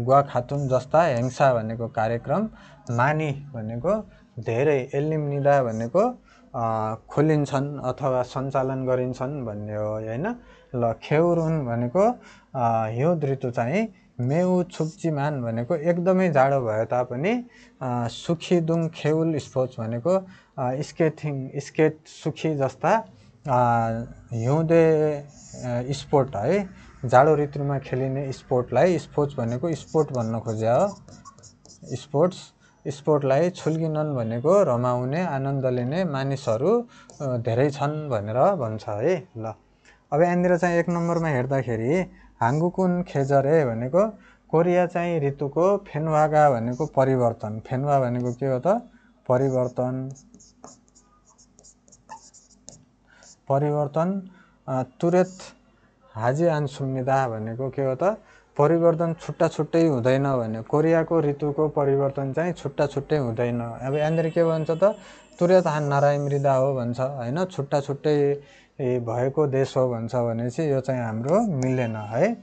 गुवा खाथुन जस्ता हेङ्सा भनेको कार्यक्रम, मानी भनेको धेरै, एलिम्निदा भनेको खोलिन्छन् अथवा सञ्चालन गरिन्छन् भन्ने हो होइन। ल खेउरुन भनेको हिउँद ऋतु चाहिँ मेउ छुप्चिमान भनेको एकदमै जाडो भए तापनि सुखीदुङ खेउल स्पोर्ट्स भनेको स्केट सुखी जस्ता हिउँदे स्पोर्ट है। जाडो ऋतुमा खेलिने स्पोर्टलाई स्पोर्ट्स भनेको स्पोर्ट भन्न खोज्या हो। स्पोर्टलाई छुल्गिनन् भनेको रमाउने आनन्द लिने मानिसहरू धेरै छन् भनेर भन्छ है। ल अब यहाँनिर चाहिँ 1 नम्बरमा हेर्दाखेरि हाङ्गुकुन खेजरे भनेको कोरिया चाहिँ ऋतुको फेन्वागा भनेको परिवर्तन। फेन्वा भनेको के हो त, परिवर्तन। तुरेत हाजी आन्सुम्निदा भनेको के हो त, परिवर्तन छुट्टा छुट्टै हुँदैन भने। कोरियाको ऋतुको परिवर्तन चाहिँ छुट्टा छुट्टै हुँदैन। अब यहाँनिर के भन्छ त, तुरेत हान नारायण मृदा हो भन्छ होइन, छुट्टा छुट्टै भएको देश हो भन्छ भनेपछि यो चाहिँ हाम्रो मिलेन है।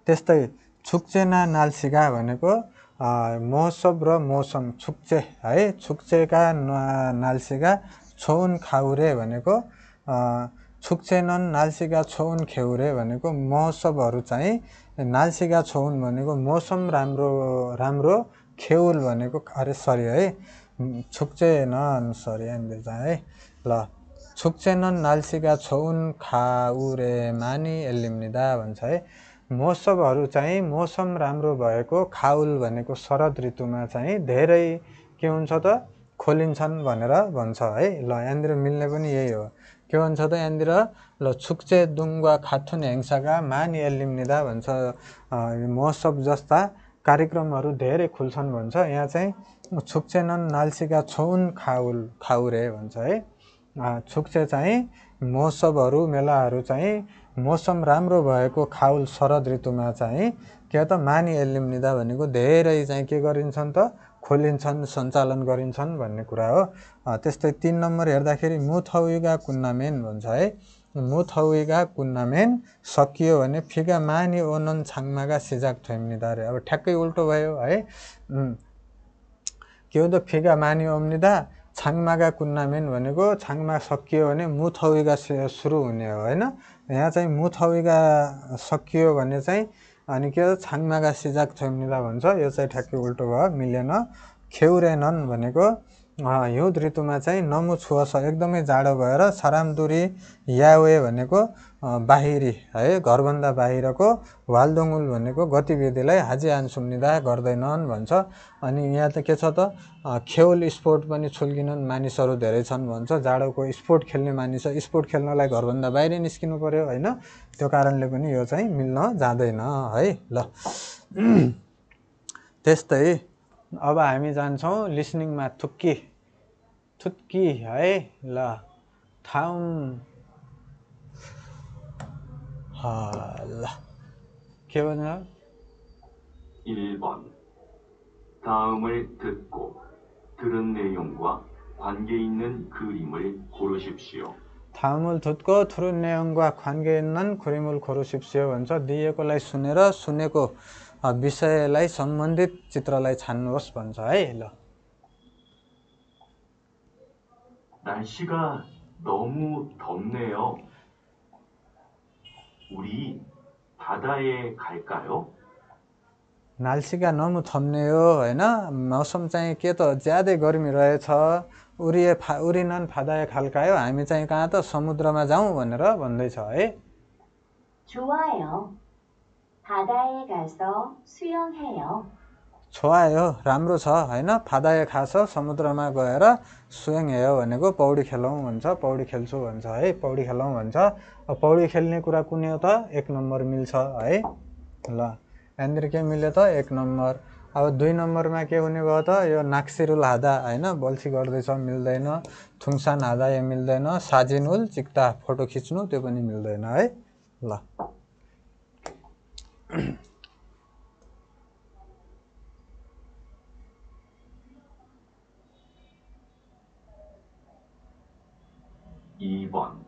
त्यस्तै छुक्चेना नाल्सीगा भनेको महोत्सव र मौसम छुक्चे है। छुक्चेका नाल्सीगा छौन खाउरे भनेको छुक्चेनन नाल्सीगा छौन खेउरे भनेको महोत्सवहरू चाहिँ नाल्सीगा छौन भनेको मौसम राम्रो खेउल भनेको है छुक्चेनन यहाँनिर चाहिँ है। ल छुक्चेनन नाल्सीगा छौन खाउरे मानी एलिम्निदा भन्छ है। महोत्सवहरू चाहिँ मौसम राम्रो भएको खाउल भनेको शरद ऋतुमा चाहिँ धेरै के हुन्छ त, खोलिन्छन् भनेर भन्छ है। ल यहाँनिर मिल्ने पनि यही हो। के भन्छ त यहाँनिर, ल छुक्चे दुङ्गा खाथुन हेङ्सागा मानी एलिम्निदा भन्छ। महोत्सव जस्ता कार्यक्रमहरू धेरै खुल्छन् भन्छ। यहाँ चाहिँ छुक्चेनन नाल्सीगा छौन खाउरे भन्छ है। छुक्चे चाहिँ महोत्सवहरू मेलाहरू चाहिँ मौसम राम्रो भएको खाउल शरद ऋतुमा चाहिँ के त मानी एलिम्निदा भनेको धेरै चाहिँ के गरिन्छन् त, खोलिन्छन् सञ्चालन गरिन्छन् भन्ने कुरा हो। त्यस्तै 3 नम्बर हेर्दाखेरि मुथौइगा कुन्नामेन भन्छ है। मुथौइगा कुन्नामेन सकियो भने फिगा मानी ओनन छाङमागा सिजाक थोइम्निदा रे। अब ठ्याक्कै उल्टो भयो है। के हो त, फिगा मानी ओम्निदा छाङमागा कुन्नामेन भनेको छाङमा सकियो भने मुथौइगा सुरु हुने हो होइन। यहाँ चाहिँ मुथौइगा सकियो भने चाहिँ अनि के हो छाङमागा सिजाक थोइम्निदा भन्छ। यो चाहिँ ठ्याक्कै उल्टो भयो, मिलेन। खेउरेनन भनेको हिउँद ऋतुमा चाहिँ नमु छुअस एकदमै जाडो भएर सरामदुरी यावे भनेको बाहिरी है घरभन्दा बाहिरको वालदोङ्गुल भनेको गतिविधिलाई हाजी आन्सुम्निदा गर्दैनन् भन्छ। अनि यहाँ त के छ त खेल स्पोर्ट पनि छुल्किनन् मानिसहरू धेरै छन् भन्छ। जाडोको स्पोर्ट खेल्ने मानिस स्पोर्ट खेल्नलाई घरभन्दा बाहिर निस्किनु पर्यो होइन, त्यो कारणले पनि यो चाहिँ मिल्न जाँदैन है। ल त्यस्तै अब हामी जान्छौँ लिसनिङमा थुक्की थुत्की है। ल ठाउँ ल के भन्छ? 1번. 다음을 듣고 들은 내용과 관계 있는 그림을 고르십시오. 다음을 듣고 들은 내용과 관계 있는 그림을 고르십시오 भन्छ। दिएकोलाई सुनेर सुनेको विषयलाई सम्बन्धित चित्रलाई छान्नुहोस् भन्छ है। ल 날씨가 너무 덥네요. 우리 바다에 갈까요? नाल्सीका नमु थम्नेयो होइन, मौसम चाहिँ के त ज्यादै गर्मी रहेछ, उरिनन् फादाए खाल्कायो, हामी चाहिँ कहाँ त समुद्रमा जाउँ भनेर भन्दैछ है। 좋아요. 바다에 가서 수영해요. छोआयो राम्रो छ होइन, फादाए खास समुद्रमा गएर सुयङहेयो भनेको पौडी खेलौँ भन्छ, पौडी खेल्छु भन्छ है, पौडी खेलौँ भन्छ। पौडी खेल्ने कुरा कुनै हो त 1 नम्बर मिल्छ है। ल यहाँनिर के मिल्यो त 1 नम्बर। अब 2 नम्बरमा के हुने भयो त यो नाक्सिरुल हादा होइन, बल्छी गर्दैछ मिल्दैन, थुङसान हादा यो मिल्दैन, साजिनुल चिक्ता फोटो खिच्नु त्यो पनि मिल्दैन है। ल 2번.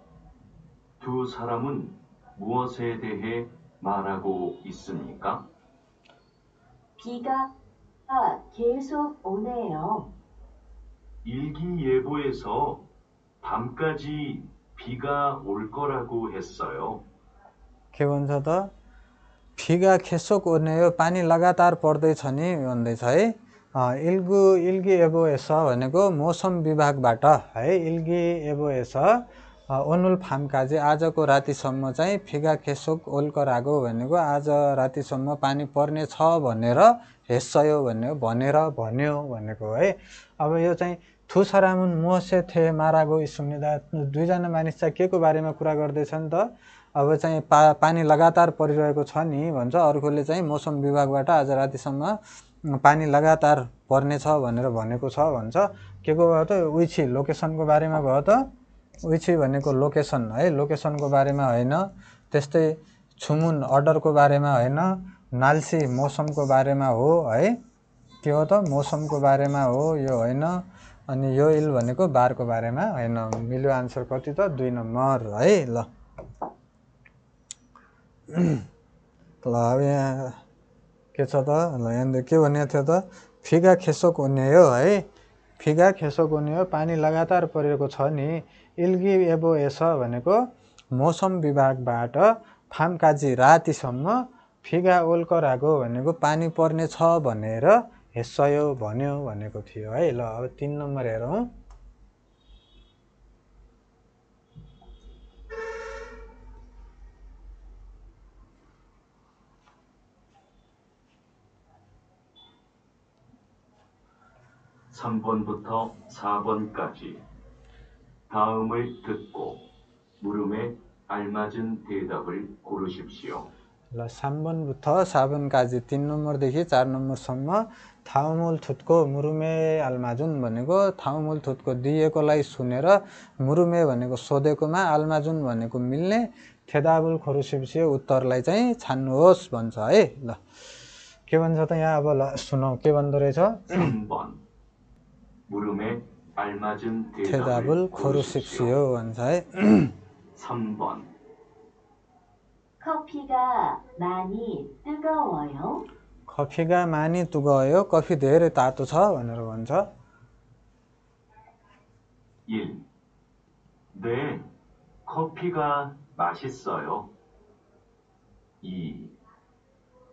두 사람은 무엇에 대해 말하고 있습니까? 비가 계속 오네요. 일기예보에서 밤까지 비가 올 거라고 했어요. के भन्छ त फिगा खेसोक ओर्नेयो पानी लगातार पर्दैछ नि भन्दैछ है। इल्गी एबो एस भनेको मौसम विभागबाट है, इल्गी एबो एस ओनुल फामकाजे आजको रातिसम्म चाहिँ फिगा खेसोक ओल्करागो भनेको आज रातिसम्म पानी पर्ने छ भनेर हेस्सयो भनेर भन्यो भनेको है। अब यो चाहिँ थुसरामुन मोसे थे मारागो सुन्निदा दुईजना मानिस चाहिँ के को बारेमा कुरा गर्दैछन् त, अब चाहिँ पानी लगातार परिरहेको छ नि भन्छ, अर्कोले चाहिँ मौसम विभागबाट आज रातिसम्म पानी लगातार पर्ने छ भनेर भनेको छ भन्छ। के को भयो त उइछि लोकेसनको बारेमा भयो त, उइछि भनेको लोकेसन है, लोकेसनको बारेमा होइन। त्यस्तै छुमुन अर्डरको बारेमा होइन, नाल्सी मौसमको बारेमा हो है, के हो त मौसमको बारेमा हो यो होइन। अनि यो इल भनेको बारको बारेमा होइन। मिल्यो आन्सर कति त 2 नम्बर है। ल अब यहाँ के छ त, ल यहाँनिर के भनेको थियो त फिगा खेसोक हुने हो है, फिगा खेसोक हुने हो पानी लगातार परेको छ नि। इल्गी एबो एस भनेको मौसम विभागबाट फामकाजी रातिसम्म फिगा ओल्करागो भनेको पानी पर्ने छ भनेर हेस्सयो भन्यो भनेको थियो है। ल अब 3 नम्बर हेरौँ। (3번부터 4번까지) 다음을 듣고 물음에 알맞은 대답을 고르십시오. ल 3번부터 4번까지 3 नम्बरदेखि 4 नम्बरसम्म थाउमुल थुत्को मुरुमे आल्माजुन भनेको थाउमुल थुत्को दिएकोलाई सुनेर, मुरुमे भनेको सोधेकोमा, आल्माजुन भनेको मिल्ने, थेदाबुल खोरुसिप्सियो उत्तरलाई चाहिँ छान्नुहोस् भन्छ है। ल के भन्छ त यहाँ अब ल सुनौ के भन्दो रहेछ। 3번. 물음에 알맞은 थेदाबुल 대답을 खोरुसिप्सियो 고르십시오. भन्छ है। 3번. 커피가 많이 뜨거워요. कफीगा मानी तुगयो, कफी धेरै तातो छ भनेर भन्छ। 1. 네, 커피가 맛있어요. 2.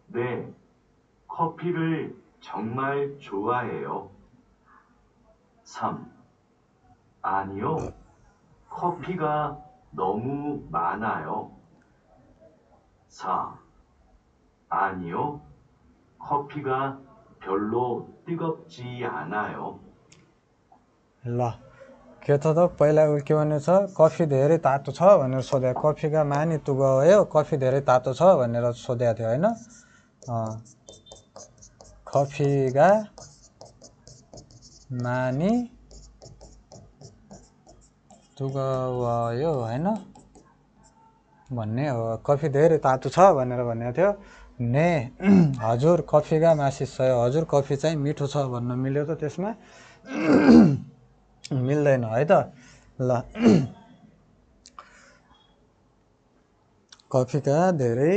네, 커피를 정말 좋아해요. 3. 아니요. 커피가 너무 많아요. 4. 아니요. 커피가 별로 뜨겁지 않아요. ल के त पहिला उ के भनेको छ कफी धेरै तातो छ भनेर सोधे कफीका मानी तु गयो कफी धेरै तातो छ भनेर सोधेको थियो हैन कफीका मानी तु गयो हैन भन्ने हो कफी धेरै तातो छ भनेर भनेको थियो ने हजुर कफीका मासिसय हजुर कफी चाहिँ मिठो छ भन्न मिल्यो त त्यसमा मिल्दैन है त ल कफीका धेरै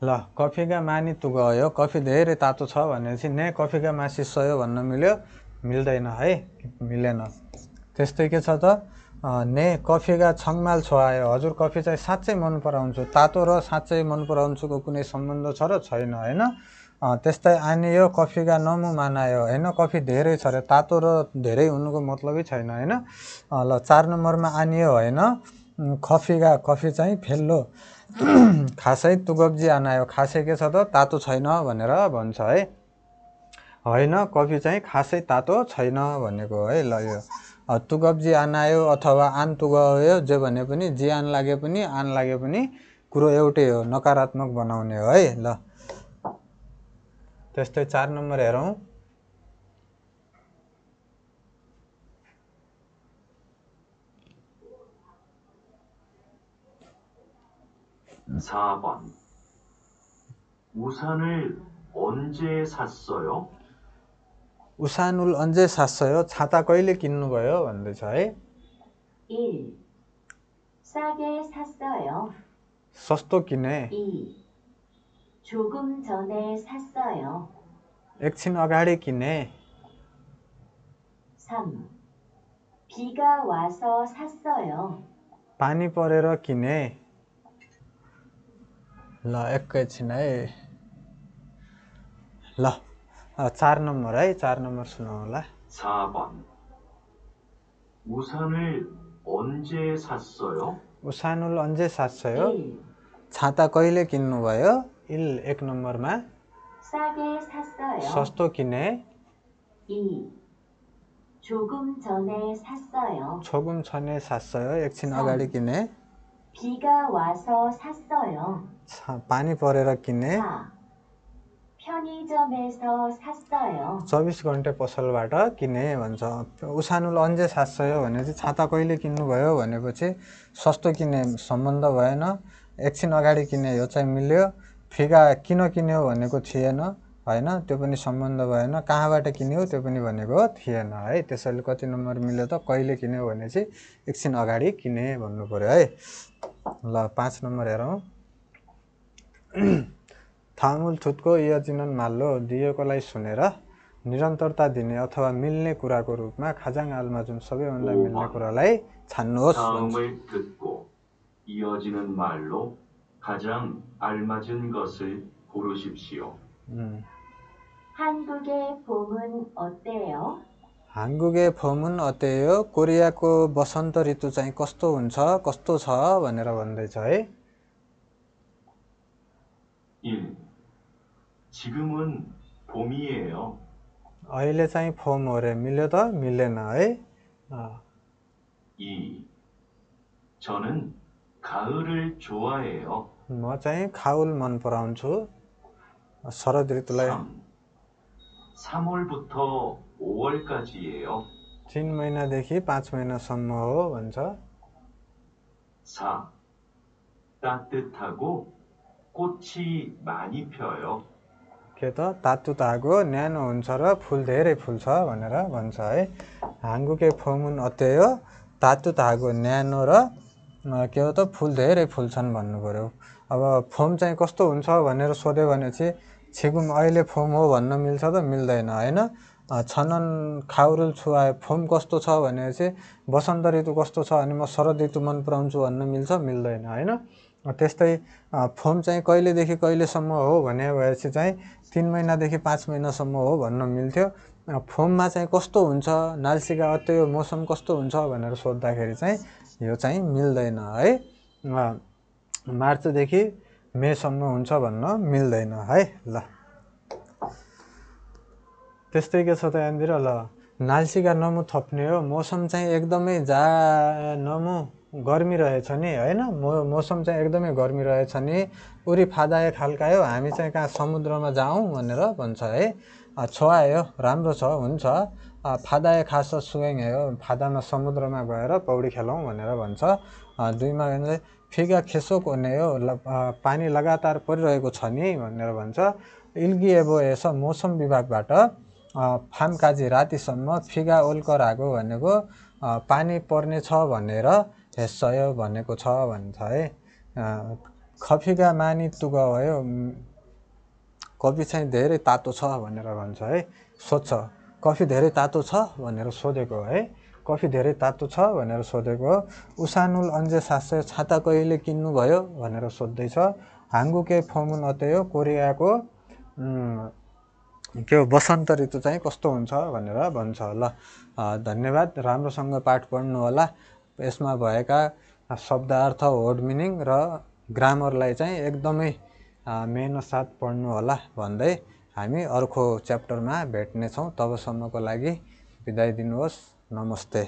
ल कफीका मानी तु गयो कफी धेरै तातो छ भनेपछि ने कफीका मासी सयो भन्न मिल्यो मिल्दैन है मिलेन त्यस्तै के छ त ने कफीका छङमाल छोआयो हजुर कफी चाहिँ साँच्चै मन पराउँछु तातो र साँच्चै मन पराउँछुको कुनै सम्बन्ध छ र छैन हैन त्यस्तै आनियो कफीका नमु मानायो हैन कफी धेरै छ रे तातो र धेरै हुनुको मतलबै छैन हैन ल 4 नम्बरमा आनियो हैन कफी चाहिँ फेल्लो खासै तुगब्जी आनायो खासै के छ त तातो छैन भनेर भन्छ है हैन कफी चाहिँ खासै तातो छैन भनेको है ल यो तुगब्जी आनायो अथवा आन तुगयो जे भने पनि जी आन लागे पनि कुरो एउटै हो नकारात्मक बनाउने हो है ल त्यस्तै 4 नम्बर हेरौं 4번. 우산을 언제 샀어요? 우산을 언제 샀어요? छाता कहिले किन्नुभयो भन्दैछ है 1. 싸게 샀어요. सस्तो किने 2. 조금 전에 샀어요. एकछिन अगाडि किने 3. 비가 와서 샀어요. पानी परेर किने ल एकैछिन है ल 4 नम्बर है 4 नम्बर सुनाउ होला 4번. 우산을 언제 샀어요? 우산을 언제 샀어요? 1. छाता कहिले किन्नुभयो 1 नम्बरमा 싸게 샀어요. सस्तो किने 2. 조금 전에 샀어요. 조금 전에 샀어요 एकछिन अगाडि किने 비가 와서 샀어요. पानी परेर किने 4. 편의점에서 샀어요. 24 घण्टे पसलबाट किने भन्छ उसानुल अन्जे सास्यो भनेपछि छाता कहिले किन्नुभयो भनेपछि सस्तो किने सम्बन्ध भएन एकछिन अगाडि किने यो चाहिँ मिल्यो फिगा किन किन्यो भनेको थिएन हैन त्यो पनि सम्बन्ध भएन कहाँबाट किन्यो त्यो पनि भनेको थिएन है त्यसैले कति नम्बर मिल्यो त कहिले किन्यो भनेपछि एकछिन अगाडि किने भन्नु पर्यो है ल 5 नम्बर हेरौं थामुल छुटको इयजिनन माल्लो दिएकोलाई सुनेर निरन्तरता दिने अथवा मिल्ने कुराको रूपमा खाजाङ आलमाजुन सबैभन्दा मिल्ने कुरालाई छान्नुहोस् 다음을 듣고 이어지는 말로 가장 알맞은 것을 고르십시오. 한국의 봄은 어때요? 한국의 봄은 어때요? कोरियाको वसन्त ऋतु चाहिँ कस्तो हुन्छ कस्तो छ भनेर भन्दैछ है 1. 지금은 봄이에요. अहिले चाहिँ फोम हो रे मिल्यो त मिलेन है 2. 저는 가을을 좋아해요. म चाहिँ खाउल मन पराउँछु शरद ऋतुलाई 3. 3월부터 5월까지예요. 3 महिनादेखि 5 महिनासम्म हो भन्छ 4. 따뜻하고 꽃이 많이 펴요. के त तातुताको न्यानो हुन्छ र फुल धेरै फुल्छ भनेर भन्छ है हाङ्गुके फोमुन अत्ययो तातुताको न्यानो र के हो त फुल धेरै फुल्छन् भन्नु पर्यो अब फोम चाहिँ कस्तो हुन्छ भनेर सोध्यो भने चाहिँ छिगुम अहिले फोम हो भन्न मिल्छ त मिल्दैन हैन छनन खाउरुल छुवाए फोम कस्तो छ भनेपछि वसन्त ऋतु कस्तो छ अनि म शरद ऋतु मन पराउँछु भन्न मिल्छ मिल्दैन होइन। त्यस्तै फोम चाहिँ कहिलेदेखि कहिलेसम्म हो भने भएपछि चाहिँ 3 महिनादेखि 5 महिनासम्म हो भन्न मिल्थ्यो। फोममा चाहिँ कस्तो हुन्छ नाल्सीका अत्यय मौसम कस्तो हुन्छ भनेर सोद्धाखेरि चाहिँ यो चाहिँ मिल्दैन है। मार्चदेखि मेसम्म हुन्छ भन्न मिल्दैन है। ल त्यस्तै के छ त यहाँनिर ल नाल्सीका नमु थप्ने हो। मौसम चाहिँ एकदमै नमु गर्मी रहेछ नि होइन। मौसम चाहिँ एकदमै गर्मी रहेछ नि उरी फादाए खाल्कायो हामी चाहिँ कहाँ समुद्रमा जाउँ भनेर भन्छ है। छोआयो राम्रो छ हुन्छ फादाए खास सुएङयो फादामा समुद्रमा गएर पौडी खेलौँ भनेर भन्छ। 2मा फिगा खेसोक हुने हो पानी लगातार परिरहेको छ नि भनेर भन्छ। इल्गिएबो यस मौसम विभागबाट फामकाजी रातिसम्म फिगा ओल्कराको भनेको पानी पर्ने छ भनेर हेस्सयो भनेको छ भन्छ है। खफिगा मानी तुग भयो कफी चाहिँ धेरै तातो छ भनेर भन्छ है। सोध्छ कफी धेरै तातो छ भनेर सोधेको है। कफी धेरै तातो छ भनेर सोधेको। उसानुल अन्जे सास्य छाता कहिले किन्नु भयो भनेर सोध्दैछ। हाङ्गुके फोमुन अत्ययो कोरियाको के हो वसन्त ऋतु चाहिँ कस्तो हुन्छ भनेर भन्छ। ल धन्यवाद राम्रोसँग पाठ पढ्नु होला। यसमा भएका शब्दार्थ वर्ड मिनिङ र ग्रामरलाई चाहिँ एकदमै मेहनत साथ पढ्नु होला भन्दै हामी अर्को च्याप्टरमा भेट्नेछौँ। तबसम्मको लागि बिदाई दिनुहोस्। नमस्ते।